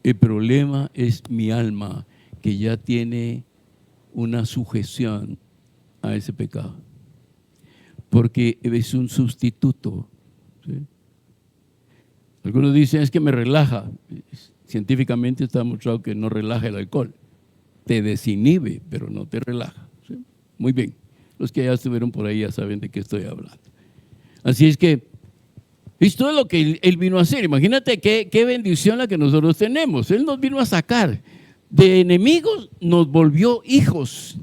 El problema es mi alma, que ya tiene una sujeción a ese pecado. Porque es un sustituto. ¿Sí? Algunos dicen, es que me relaja. Científicamente está demostrado que no relaja el alcohol. Te desinhibe, pero no te relaja. ¿Sí? Muy bien. Los que ya estuvieron por ahí ya saben de qué estoy hablando. Así es que esto es lo que Él vino a hacer. Imagínate qué bendición la que nosotros tenemos. Él nos vino a sacar. De enemigos nos volvió hijos.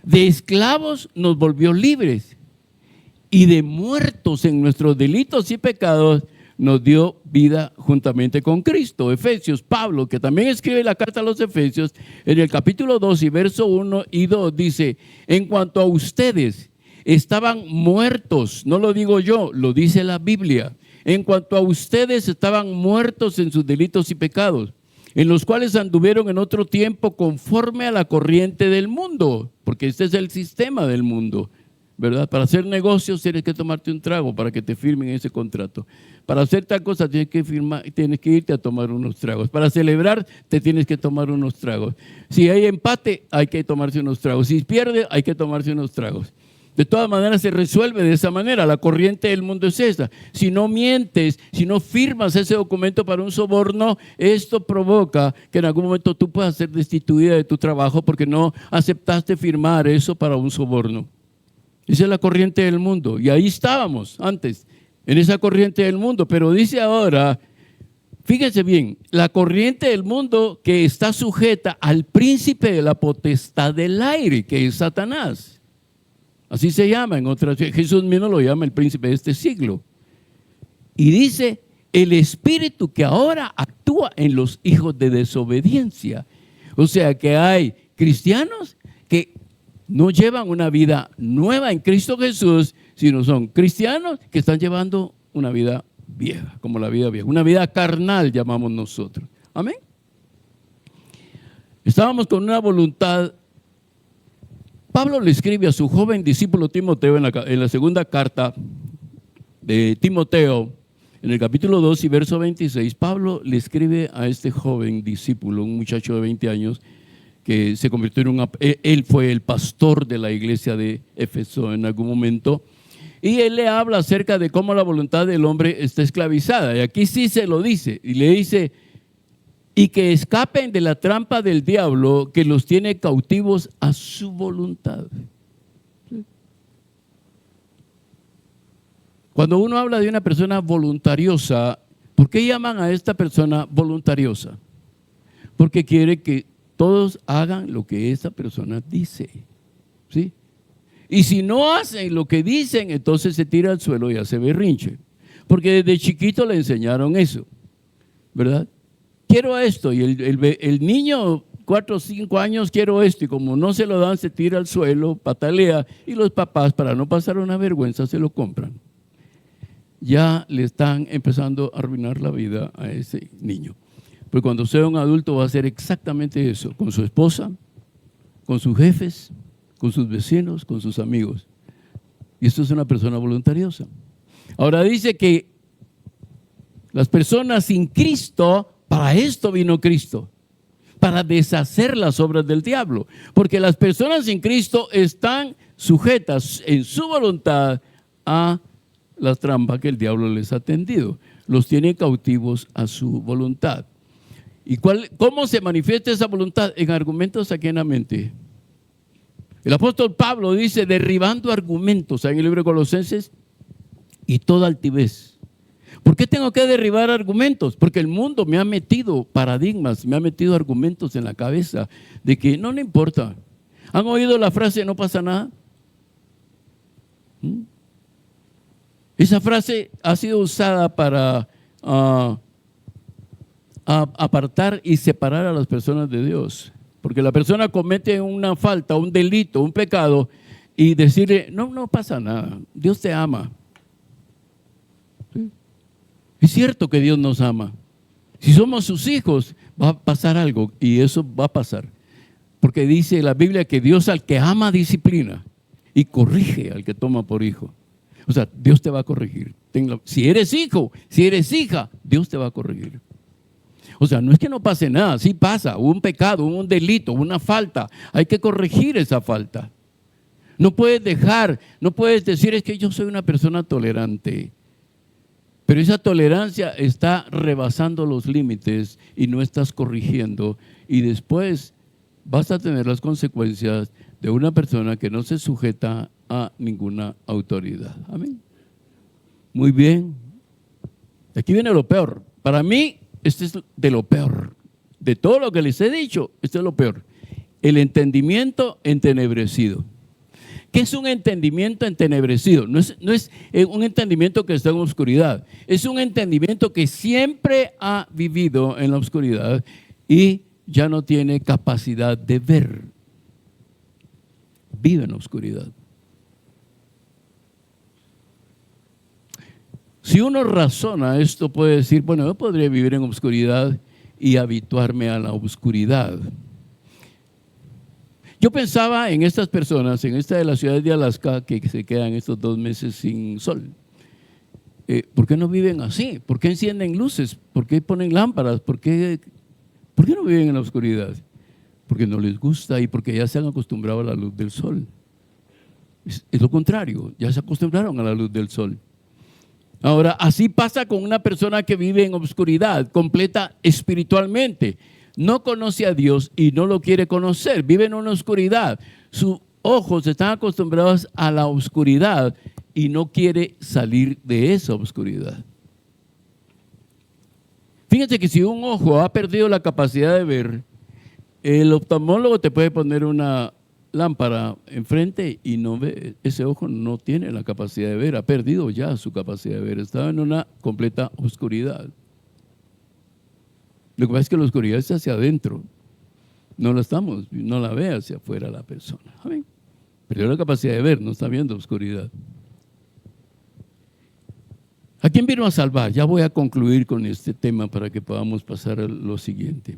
De esclavos nos volvió libres. Y de muertos en nuestros delitos y pecados nos dio vida juntamente con Cristo. Efesios, Pablo, que también escribe la carta a los Efesios, en el capítulo 2 y verso 1 y 2, dice, en cuanto a ustedes, estaban muertos. No lo digo yo, lo dice la Biblia. En cuanto a ustedes, estaban muertos en sus delitos y pecados, en los cuales anduvieron en otro tiempo conforme a la corriente del mundo, porque este es el sistema del mundo, ¿verdad? Para hacer negocios tienes que tomarte un trago para que te firmen ese contrato. Para hacer tal cosa tienes que irte a tomar unos tragos. Para celebrar te tienes que tomar unos tragos. Si hay empate, hay que tomarse unos tragos. Si pierde, hay que tomarse unos tragos. De todas maneras se resuelve de esa manera. La corriente del mundo es esa. Si no mientes, si no firmas ese documento para un soborno, esto provoca que en algún momento tú puedas ser destituida de tu trabajo porque no aceptaste firmar eso para un soborno. Esa es la corriente del mundo. Y ahí estábamos antes, en esa corriente del mundo. Pero dice ahora, fíjense bien, la corriente del mundo que está sujeta al príncipe de la potestad del aire, que es Satanás. Así se llama en otras. Jesús mismo lo llama el príncipe de este siglo. Y dice, el espíritu que ahora actúa en los hijos de desobediencia. O sea que hay cristianos que no llevan una vida nueva en Cristo Jesús, sino son cristianos que están llevando una vida vieja, como la vida vieja. Una vida carnal llamamos nosotros. Amén. Estábamos con una voluntad. Pablo le escribe a su joven discípulo Timoteo en la segunda carta de Timoteo, en el capítulo 2 y verso 26, Pablo le escribe a este joven discípulo, un muchacho de 20 años, que se convirtió él fue el pastor de la iglesia de Éfeso en algún momento, y él le habla acerca de cómo la voluntad del hombre está esclavizada, y aquí sí se lo dice, y le dice, y que escapen de la trampa del diablo que los tiene cautivos a su voluntad. Cuando uno habla de una persona voluntariosa, ¿por qué llaman a esta persona voluntariosa? Porque quiere que todos hagan lo que esa persona dice, ¿sí? Y si no hacen lo que dicen, entonces se tira al suelo y hace berrinche. Porque desde chiquito le enseñaron eso, ¿verdad? Quiero esto, y el niño, 4 o 5 años, quiero esto, y como no se lo dan, se tira al suelo, patalea, y los papás, para no pasar una vergüenza, se lo compran. Ya le están empezando a arruinar la vida a ese niño. Pues cuando sea un adulto va a hacer exactamente eso, con su esposa, con sus jefes, con sus vecinos, con sus amigos. Y esto es una persona voluntariosa. Ahora dice que las personas sin Cristo, para esto vino Cristo, para deshacer las obras del diablo. Porque las personas sin Cristo están sujetas en su voluntad a las trampas que el diablo les ha tendido. Los tiene cautivos a su voluntad. ¿Y cómo se manifiesta esa voluntad? En argumentos aquí en la mente. El apóstol Pablo dice, derribando argumentos, en el libro de Colosenses, y toda altivez. ¿Por qué tengo que derribar argumentos? Porque el mundo me ha metido paradigmas, me ha metido argumentos en la cabeza de que no le importa. ¿Han oído la frase no pasa nada? Esa frase ha sido usada para apartar y separar a las personas de Dios. Porque la persona comete una falta, un delito, un pecado y decirle, no pasa nada, Dios te ama. ¿Sí? Es cierto que Dios nos ama. Si somos sus hijos, va a pasar algo y eso va a pasar. Porque dice la Biblia que Dios al que ama disciplina y corrige al que toma por hijo. O sea, Dios te va a corregir. Si eres hijo, si eres hija, Dios te va a corregir. O sea, no es que no pase nada, sí pasa, un pecado, un delito, una falta. Hay que corregir esa falta. No puedes decir es que yo soy una persona tolerante. Pero esa tolerancia está rebasando los límites y no estás corrigiendo. Y después vas a tener las consecuencias de una persona que no se sujeta a ninguna autoridad. Amén. Muy bien. Aquí viene lo peor. Para mí, este es de lo peor. De todo lo que les he dicho, este es lo peor. El entendimiento entenebrecido. ¿Qué es un entendimiento entenebrecido? No es un entendimiento que está en oscuridad. Es un entendimiento que siempre ha vivido en la oscuridad y ya no tiene capacidad de ver. Vive en la oscuridad. Si uno razona esto, puede decir, bueno, yo podría vivir en obscuridad y habituarme a la obscuridad. Yo pensaba en estas personas, en esta de la ciudad de Alaska, que se quedan estos 2 meses sin sol. ¿Por qué no viven así? ¿Por qué encienden luces? ¿Por qué ponen lámparas? ¿Por qué no viven en la oscuridad? Porque no les gusta y porque ya se han acostumbrado a la luz del sol. Es lo contrario, ya se acostumbraron a la luz del sol. Ahora, así pasa con una persona que vive en obscuridad, completa espiritualmente. No conoce a Dios y no lo quiere conocer, vive en una oscuridad. Sus ojos están acostumbrados a la oscuridad y no quiere salir de esa oscuridad. Fíjense que si un ojo ha perdido la capacidad de ver, el oftalmólogo te puede poner una lámpara enfrente y no ve, ese ojo no tiene la capacidad de ver, ha perdido ya su capacidad de ver, está en una completa oscuridad. Lo que pasa es que la oscuridad está hacia adentro, no la ve hacia afuera la persona. ¿Amén? Perdió la capacidad de ver, no está viendo oscuridad. ¿A quién vino a salvar? Ya voy a concluir con este tema para que podamos pasar a lo siguiente.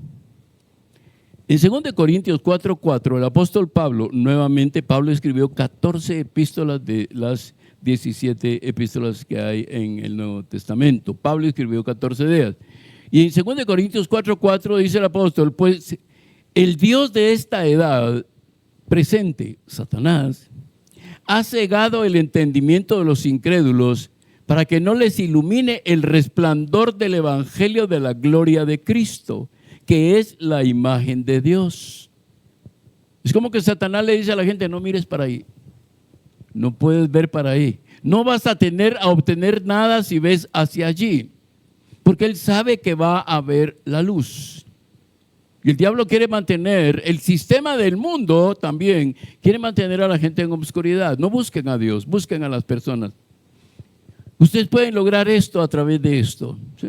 En 2 Corintios 4:4, el apóstol Pablo, nuevamente Pablo escribió 14 epístolas de las 17 epístolas que hay en el Nuevo Testamento. Pablo escribió 14 de ellas. Y en 2 Corintios 4:4 dice el apóstol, pues el Dios de esta edad presente, Satanás, ha cegado el entendimiento de los incrédulos para que no les ilumine el resplandor del evangelio de la gloria de Cristo, que es la imagen de Dios. Es como que Satanás le dice a la gente, no mires para ahí, no puedes ver para ahí, no vas a obtener nada si ves hacia allí, porque él sabe que va a haber la luz. Y el diablo quiere mantener, el sistema del mundo también quiere mantener a la gente en obscuridad. No busquen a Dios, busquen a las personas. Ustedes pueden lograr esto a través de esto, ¿sí?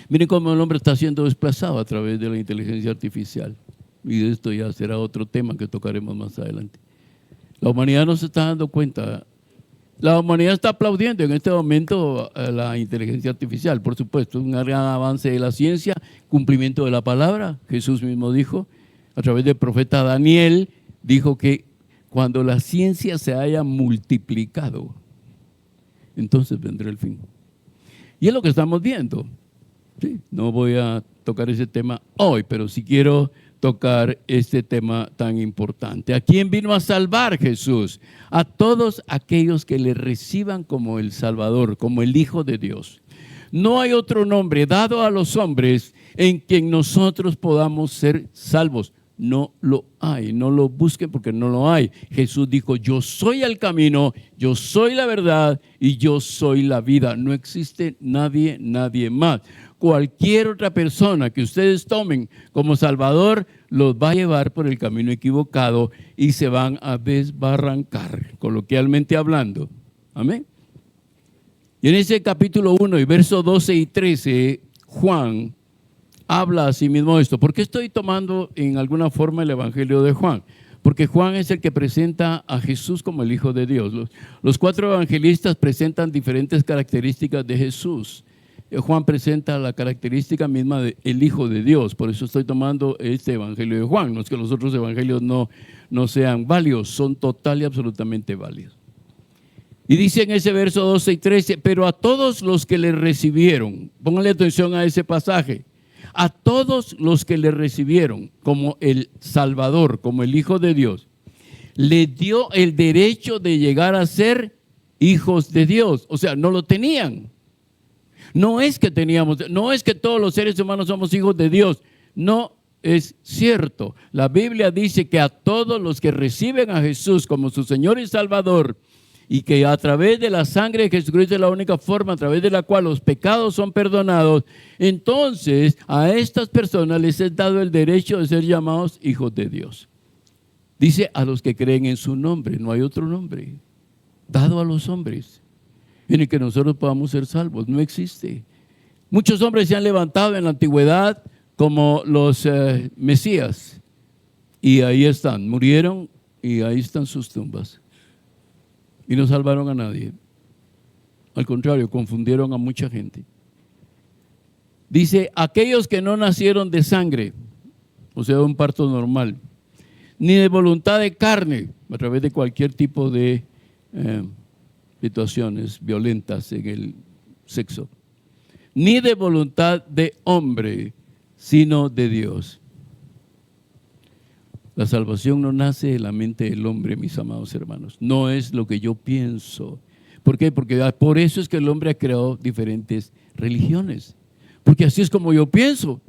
Miren cómo el hombre está siendo desplazado a través de la inteligencia artificial. Y de esto ya será otro tema que tocaremos más adelante. La humanidad no se está dando cuenta. La humanidad está aplaudiendo en este momento a la inteligencia artificial, por supuesto, un gran avance de la ciencia, cumplimiento de la palabra. Jesús mismo dijo, a través del profeta Daniel, dijo que cuando la ciencia se haya multiplicado, entonces vendrá el fin. Y es lo que estamos viendo. Sí, no voy a tocar ese tema hoy, pero sí quiero tocar este tema tan importante. ¿A quién vino a salvar Jesús? A todos aquellos que le reciban como el Salvador, como el Hijo de Dios. No hay otro nombre dado a los hombres en quien nosotros podamos ser salvos. No lo hay, no lo busquen porque no lo hay. Jesús dijo, yo soy el camino, yo soy la verdad y yo soy la vida. No existe nadie más. Cualquier otra persona que ustedes tomen como Salvador los va a llevar por el camino equivocado y se van a desbarrancar, coloquialmente hablando. Amén. Y en ese capítulo 1 y versos 12 y 13, Juan habla a sí mismo esto. ¿Por qué estoy tomando en alguna forma el Evangelio de Juan? Porque Juan es el que presenta a Jesús como el Hijo de Dios. Los 4 evangelistas presentan diferentes características de Jesús. Juan presenta la característica misma del Hijo de Dios. Por eso estoy tomando este Evangelio de Juan. No es que los otros evangelios no sean válidos, son total y absolutamente válidos. Y dice en ese verso 12 y 13, pero a todos los que le recibieron, pónganle atención a ese pasaje, a todos los que le recibieron como el Salvador, como el Hijo de Dios, le dio el derecho de llegar a ser hijos de Dios. O sea, no lo tenían. No es que todos los seres humanos somos hijos de Dios. No es cierto. La Biblia dice que a todos los que reciben a Jesús como su Señor y Salvador, y que a través de la sangre de Jesucristo es la única forma a través de la cual los pecados son perdonados, entonces a estas personas les es dado el derecho de ser llamados hijos de Dios. Dice a los que creen en su nombre, no hay otro nombre dado a los hombres en el que nosotros podamos ser salvos, no existe. Muchos hombres se han levantado en la antigüedad como los Mesías y ahí están, murieron y ahí están sus tumbas. Y no salvaron a nadie. Al contrario, confundieron a mucha gente. Dice, aquellos que no nacieron de sangre, o sea, de un parto normal, ni de voluntad de carne, a través de cualquier tipo de situaciones violentas en el sexo, ni de voluntad de hombre, sino de Dios. La salvación no nace de la mente del hombre, mis amados hermanos. No es lo que yo pienso. ¿Por qué? Porque por eso es que el hombre ha creado diferentes religiones. Porque así es como yo pienso.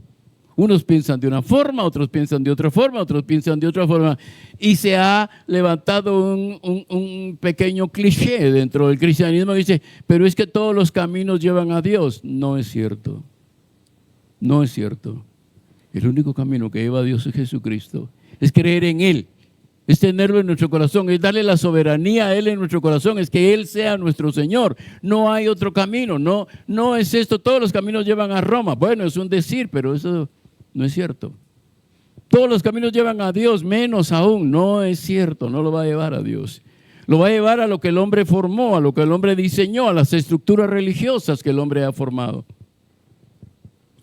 Unos piensan de una forma, otros piensan de otra forma, otros piensan de otra forma. Y se ha levantado un pequeño cliché dentro del cristianismo. Dice, pero es que todos los caminos llevan a Dios. No es cierto. No es cierto. El único camino que lleva a Dios es Jesucristo. Es creer en Él. Es tenerlo en nuestro corazón, es darle la soberanía a Él en nuestro corazón, es que Él sea nuestro Señor. No hay otro camino, no es esto, todos los caminos llevan a Roma. Bueno, es un decir, pero eso no es cierto. Todos los caminos llevan a Dios, menos aún, no es cierto, no lo va a llevar a Dios. Lo va a llevar a lo que el hombre formó, a lo que el hombre diseñó, a las estructuras religiosas que el hombre ha formado,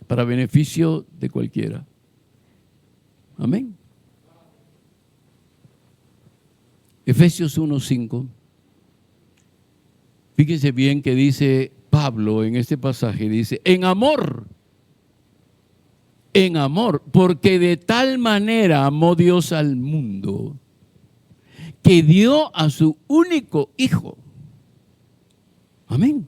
para beneficio de cualquiera. Amén. Efesios 1:5, fíjense bien que dice Pablo en este pasaje, dice, en amor, porque de tal manera amó Dios al mundo, que dio a su único Hijo. Amén.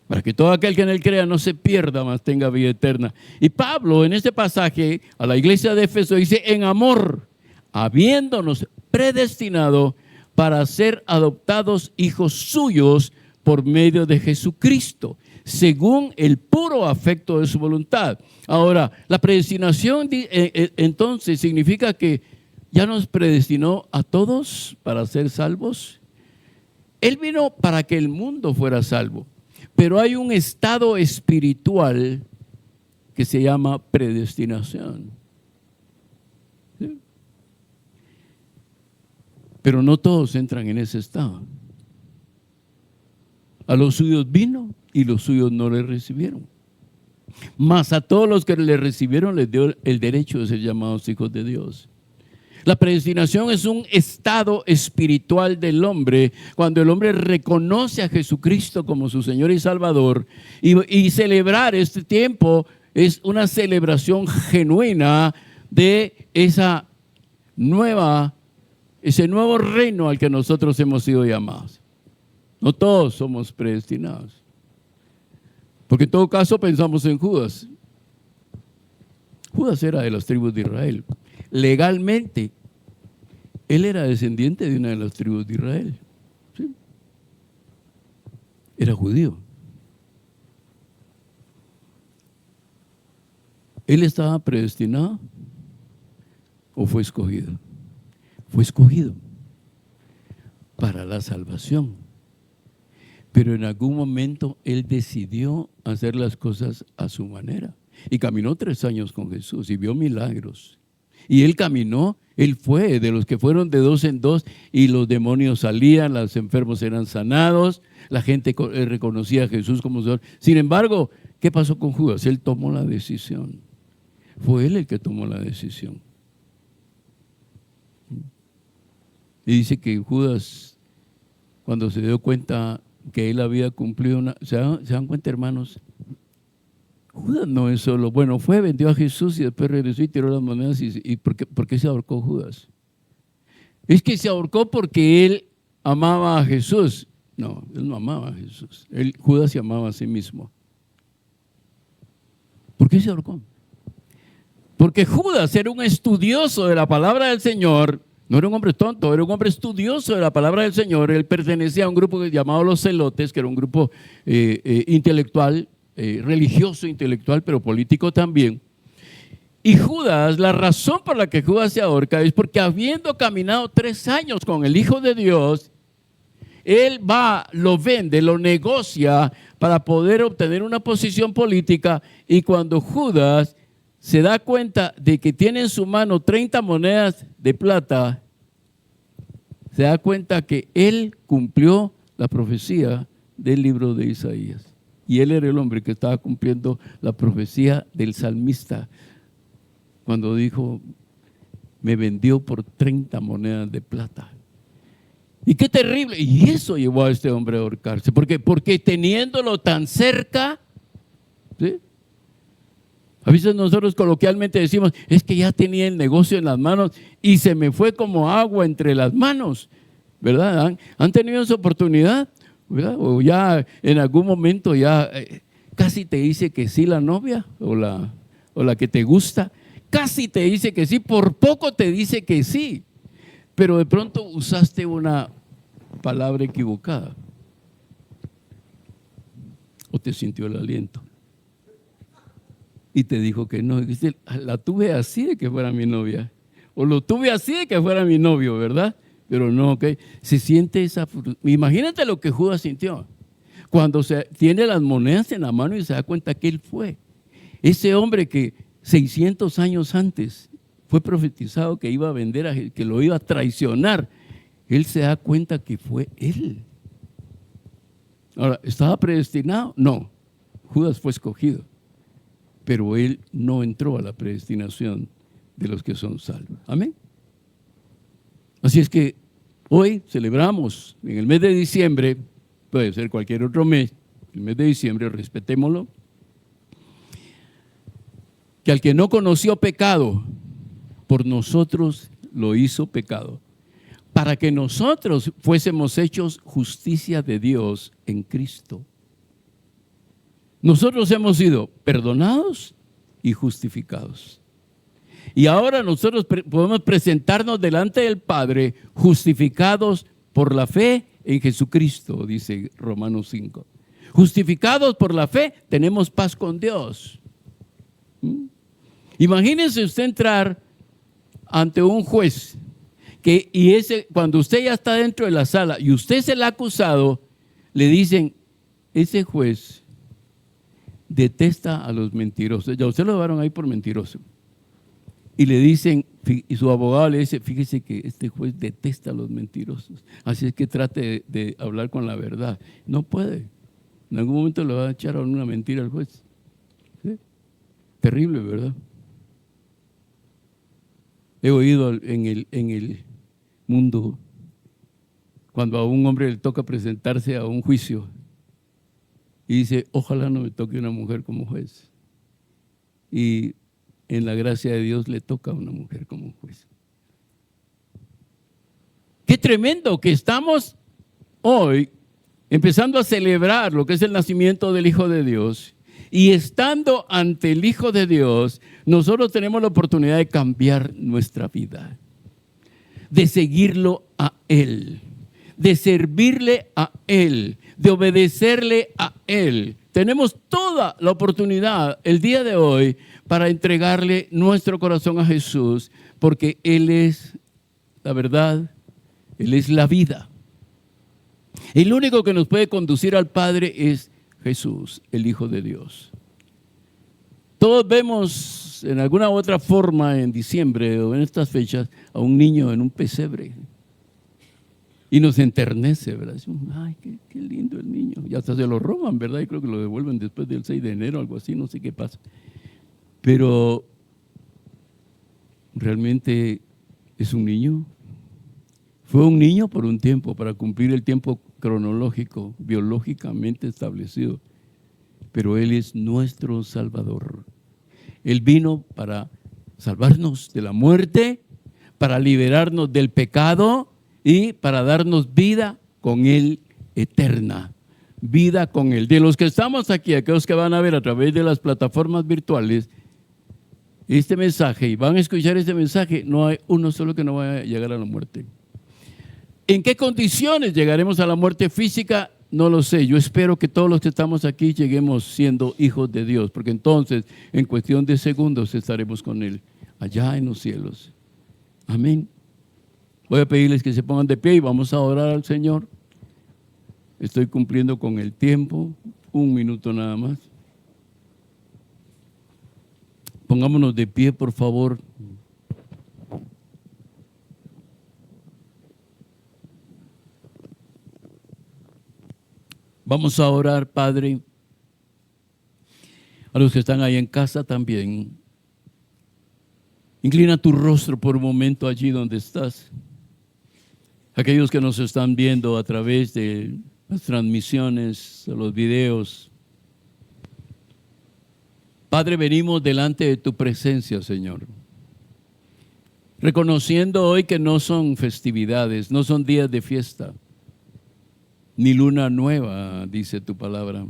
Para que todo aquel que en Él crea no se pierda, mas tenga vida eterna. Y Pablo en este pasaje a la iglesia de Éfeso dice, en amor, habiéndonos predestinado para ser adoptados hijos suyos por medio de Jesucristo, según el puro afecto de su voluntad. Ahora, la predestinación entonces significa que ya nos predestinó a todos para ser salvos. Él vino para que el mundo fuera salvo, pero hay un estado espiritual que se llama predestinación. ¿Sí? Pero no todos entran en ese estado. A los suyos vino y los suyos no le recibieron. Mas a todos los que le recibieron les dio el derecho de ser llamados hijos de Dios. La predestinación es un estado espiritual del hombre cuando el hombre reconoce a Jesucristo como su Señor y Salvador, y celebrar este tiempo es una celebración genuina de ese nuevo reino al que nosotros hemos sido llamados. No todos somos predestinados, porque en todo caso pensamos en Judas. Judas era de las tribus de Israel. Legalmente, él era descendiente de una de las tribus de Israel. ¿Sí? Era judío. ¿Él estaba predestinado o fue escogido? Fue escogido para la salvación. Pero en algún momento él decidió hacer las cosas a su manera. Y caminó 3 años con Jesús y vio milagros. Y él caminó, él fue de los que fueron de 2 en 2 y los demonios salían, los enfermos eran sanados, la gente reconocía a Jesús como Señor. Sin embargo, ¿qué pasó con Judas? Él tomó la decisión. Fue él el que tomó la decisión. Y dice que Judas, cuando se dio cuenta que él había cumplido ¿se dan cuenta, hermanos? Judas no es solo, bueno, vendió a Jesús y después regresó y tiró las monedas. ¿Y por qué se ahorcó Judas? Es que se ahorcó porque él amaba a Jesús. No, él no amaba a Jesús. Judas se amaba a sí mismo. ¿Por qué se ahorcó? Porque Judas era un estudioso de la palabra del Señor. No era un hombre tonto, era un hombre estudioso de la palabra del Señor. Él pertenecía a un grupo llamado los Zelotes, que era un grupo intelectual, religioso, intelectual, pero político también. Y Judas, la razón por la que Judas se ahorca es porque habiendo caminado 3 años con el Hijo de Dios, él lo vende, lo negocia para poder obtener una posición política, y cuando Judas se da cuenta de que tiene en su mano 30 monedas de plata, se da cuenta que él cumplió la profecía del libro de Isaías. Y él era el hombre que estaba cumpliendo la profecía del salmista cuando dijo, me vendió por 30 monedas de plata. Y qué terrible. Y eso llevó a este hombre a ahorcarse. Porque teniéndolo tan cerca, ¿sí? A veces nosotros coloquialmente decimos, es que ya tenía el negocio en las manos y se me fue como agua entre las manos, ¿verdad? ¿Han tenido esa oportunidad? ¿Verdad? O ya en algún momento ya casi te dice que sí la novia o la que te gusta, casi te dice que sí, por poco te dice que sí, pero de pronto usaste una palabra equivocada o te sintió el aliento y te dijo que no. Dice, la tuve así de que fuera mi novia o lo tuve así de que fuera mi novio, ¿verdad? Pero no, ¿ok? Se siente esa... Imagínate lo que Judas sintió cuando tiene las monedas en la mano y se da cuenta que él fue. Ese hombre que 600 años antes fue profetizado que iba a vender, que lo iba a traicionar. Él se da cuenta que fue él. Ahora, ¿estaba predestinado? No. Judas fue escogido. Pero él no entró a la predestinación de los que son salvos. Amén. Así es que hoy celebramos en el mes de diciembre, puede ser cualquier otro mes, el mes de diciembre, respetémoslo, que al que no conoció pecado, por nosotros lo hizo pecado, para que nosotros fuésemos hechos justicia de Dios en Cristo. Nosotros hemos sido perdonados y justificados. Y ahora nosotros podemos presentarnos delante del Padre justificados por la fe en Jesucristo, dice Romanos 5. Justificados por la fe, tenemos paz con Dios. Imagínense usted entrar ante un juez cuando usted ya está dentro de la sala y usted es el acusado, le dicen, ese juez detesta a los mentirosos. Ya usted lo llevaron ahí por mentiroso. Y le dicen, y su abogado le dice, fíjese que este juez detesta a los mentirosos, así es que trate de hablar con la verdad. No puede. En algún momento le va a echar una mentira al juez. ¿Sí? Terrible, ¿verdad? He oído en el mundo, cuando a un hombre le toca presentarse a un juicio, y dice, ojalá no me toque una mujer como juez. Y en la gracia de Dios le toca a una mujer como juez. Qué tremendo que estamos hoy empezando a celebrar lo que es el nacimiento del Hijo de Dios, y estando ante el Hijo de Dios, nosotros tenemos la oportunidad de cambiar nuestra vida, de seguirlo a Él, de servirle a Él, de obedecerle a Él. Tenemos toda la oportunidad el día de hoy para entregarle nuestro corazón a Jesús, porque Él es la verdad, Él es la vida. El único que nos puede conducir al Padre es Jesús, el Hijo de Dios. Todos vemos en alguna u otra forma en diciembre o en estas fechas a un niño en un pesebre y nos enternece, ¿verdad? Decimos, ay, qué lindo el niño. Y hasta se lo roban, ¿verdad? Y creo que lo devuelven después del 6 de enero, algo así, no sé qué pasa. Pero realmente es un niño. Fue un niño por un tiempo, para cumplir el tiempo cronológico, biológicamente establecido. Pero Él es nuestro Salvador. Él vino para salvarnos de la muerte, para liberarnos del pecado y para darnos vida con Él eterna. Vida con Él. De los que estamos aquí, aquellos que van a ver a través de las plataformas virtuales este mensaje y van a escuchar este mensaje, no hay uno solo que no vaya a llegar a la muerte. ¿En qué condiciones llegaremos a la muerte física? No lo sé. Yo espero que todos los que estamos aquí lleguemos siendo hijos de Dios, porque entonces en cuestión de segundos estaremos con Él allá en los cielos. Amén. Voy a pedirles que se pongan de pie y vamos a orar al Señor. Estoy cumpliendo con el tiempo, 1 minuto nada más. Pongámonos de pie, por favor. Vamos a orar, Padre, a los que están ahí en casa también. Inclina tu rostro por un momento allí donde estás. Aquellos que nos están viendo a través de las transmisiones, de los videos. Padre, venimos delante de tu presencia, Señor. Reconociendo hoy que no son festividades, no son días de fiesta, ni luna nueva, dice tu palabra.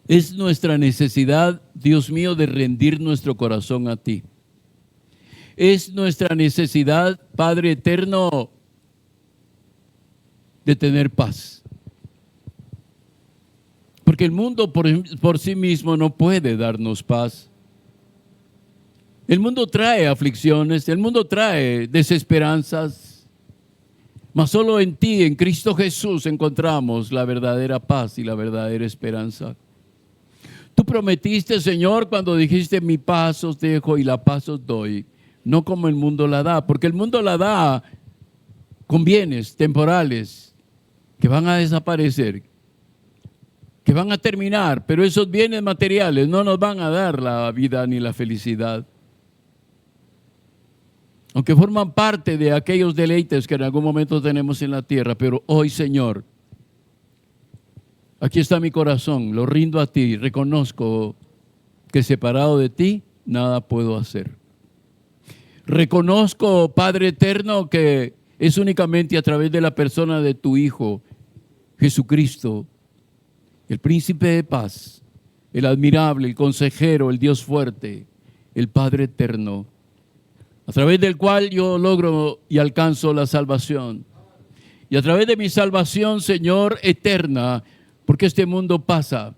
Es nuestra necesidad, Dios mío, de rendir nuestro corazón a ti. Es nuestra necesidad, Padre eterno, de tener paz. Porque el mundo por sí mismo no puede darnos paz. El mundo trae aflicciones, el mundo trae desesperanzas, mas solo en ti, en Cristo Jesús, encontramos la verdadera paz y la verdadera esperanza. Tú prometiste, Señor, cuando dijiste, mi paz os dejo y la paz os doy, no como el mundo la da, porque el mundo la da con bienes temporales que van a desaparecer, que van a terminar, pero esos bienes materiales no nos van a dar la vida ni la felicidad. Aunque forman parte de aquellos deleites que en algún momento tenemos en la tierra, pero hoy, Señor, aquí está mi corazón, lo rindo a ti, reconozco que separado de ti, nada puedo hacer. Reconozco, Padre eterno, que es únicamente a través de la persona de tu Hijo, Jesucristo, el príncipe de paz, el admirable, el consejero, el Dios fuerte, el Padre eterno, a través del cual yo logro y alcanzo la salvación. Y a través de mi salvación, Señor, eterna, porque este mundo pasa.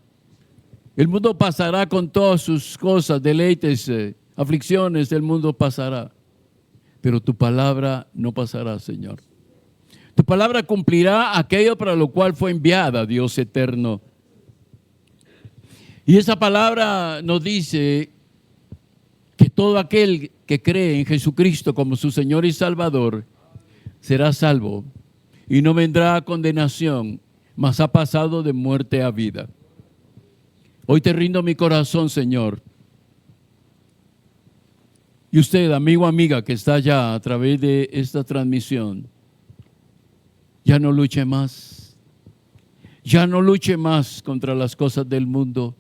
El mundo pasará con todas sus cosas, deleites, aflicciones, el mundo pasará. Pero tu palabra no pasará, Señor. Tu palabra cumplirá aquello para lo cual fue enviada, Dios eterno. Y esa palabra nos dice que todo aquel que cree en Jesucristo como su Señor y Salvador será salvo y no vendrá a condenación, mas ha pasado de muerte a vida. Hoy te rindo mi corazón, Señor. Y usted, amigo, amiga, que está allá a través de esta transmisión, ya no luche más. Ya no luche más contra las cosas del mundo.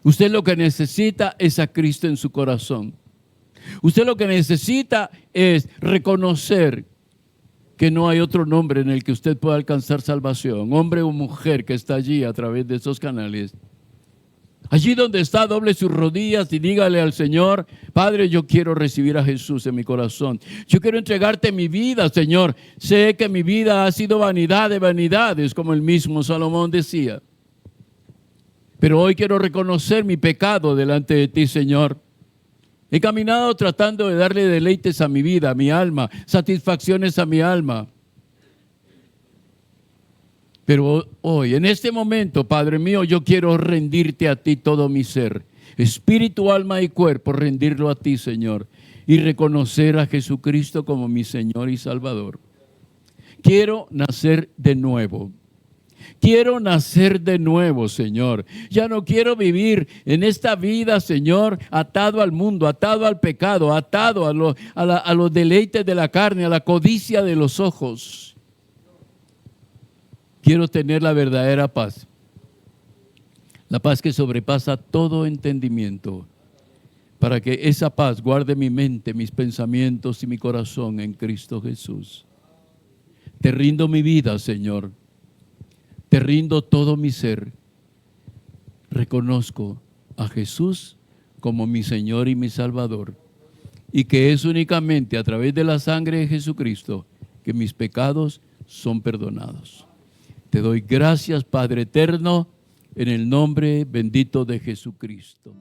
Usted lo que necesita es a Cristo en su corazón. Usted lo que necesita es reconocer que no hay otro nombre en el que usted pueda alcanzar salvación. Hombre o mujer que está allí a través de esos canales. Allí donde está, doble sus rodillas y dígale al Señor, Padre, yo quiero recibir a Jesús en mi corazón. Yo quiero entregarte mi vida, Señor. Sé que mi vida ha sido vanidad de vanidades, como el mismo Salomón decía. Pero hoy quiero reconocer mi pecado delante de ti, Señor. He caminado tratando de darle deleites a mi vida, a mi alma, satisfacciones a mi alma. Pero hoy, en este momento, Padre mío, yo quiero rendirte a ti todo mi ser. Espíritu, alma y cuerpo, rendirlo a ti, Señor. Y reconocer a Jesucristo como mi Señor y Salvador. Quiero nacer de nuevo. Quiero nacer de nuevo, Señor. Ya no quiero vivir en esta vida, Señor, atado al mundo, atado al pecado, atado a los deleites de la carne, a la codicia de los ojos. Quiero tener la verdadera paz. La paz que sobrepasa todo entendimiento. Para que esa paz guarde mi mente, mis pensamientos y mi corazón en Cristo Jesús. Te rindo mi vida, Señor. Te rindo todo mi ser. Reconozco a Jesús como mi Señor y mi Salvador. Y que es únicamente a través de la sangre de Jesucristo que mis pecados son perdonados. Te doy gracias, Padre eterno, en el nombre bendito de Jesucristo.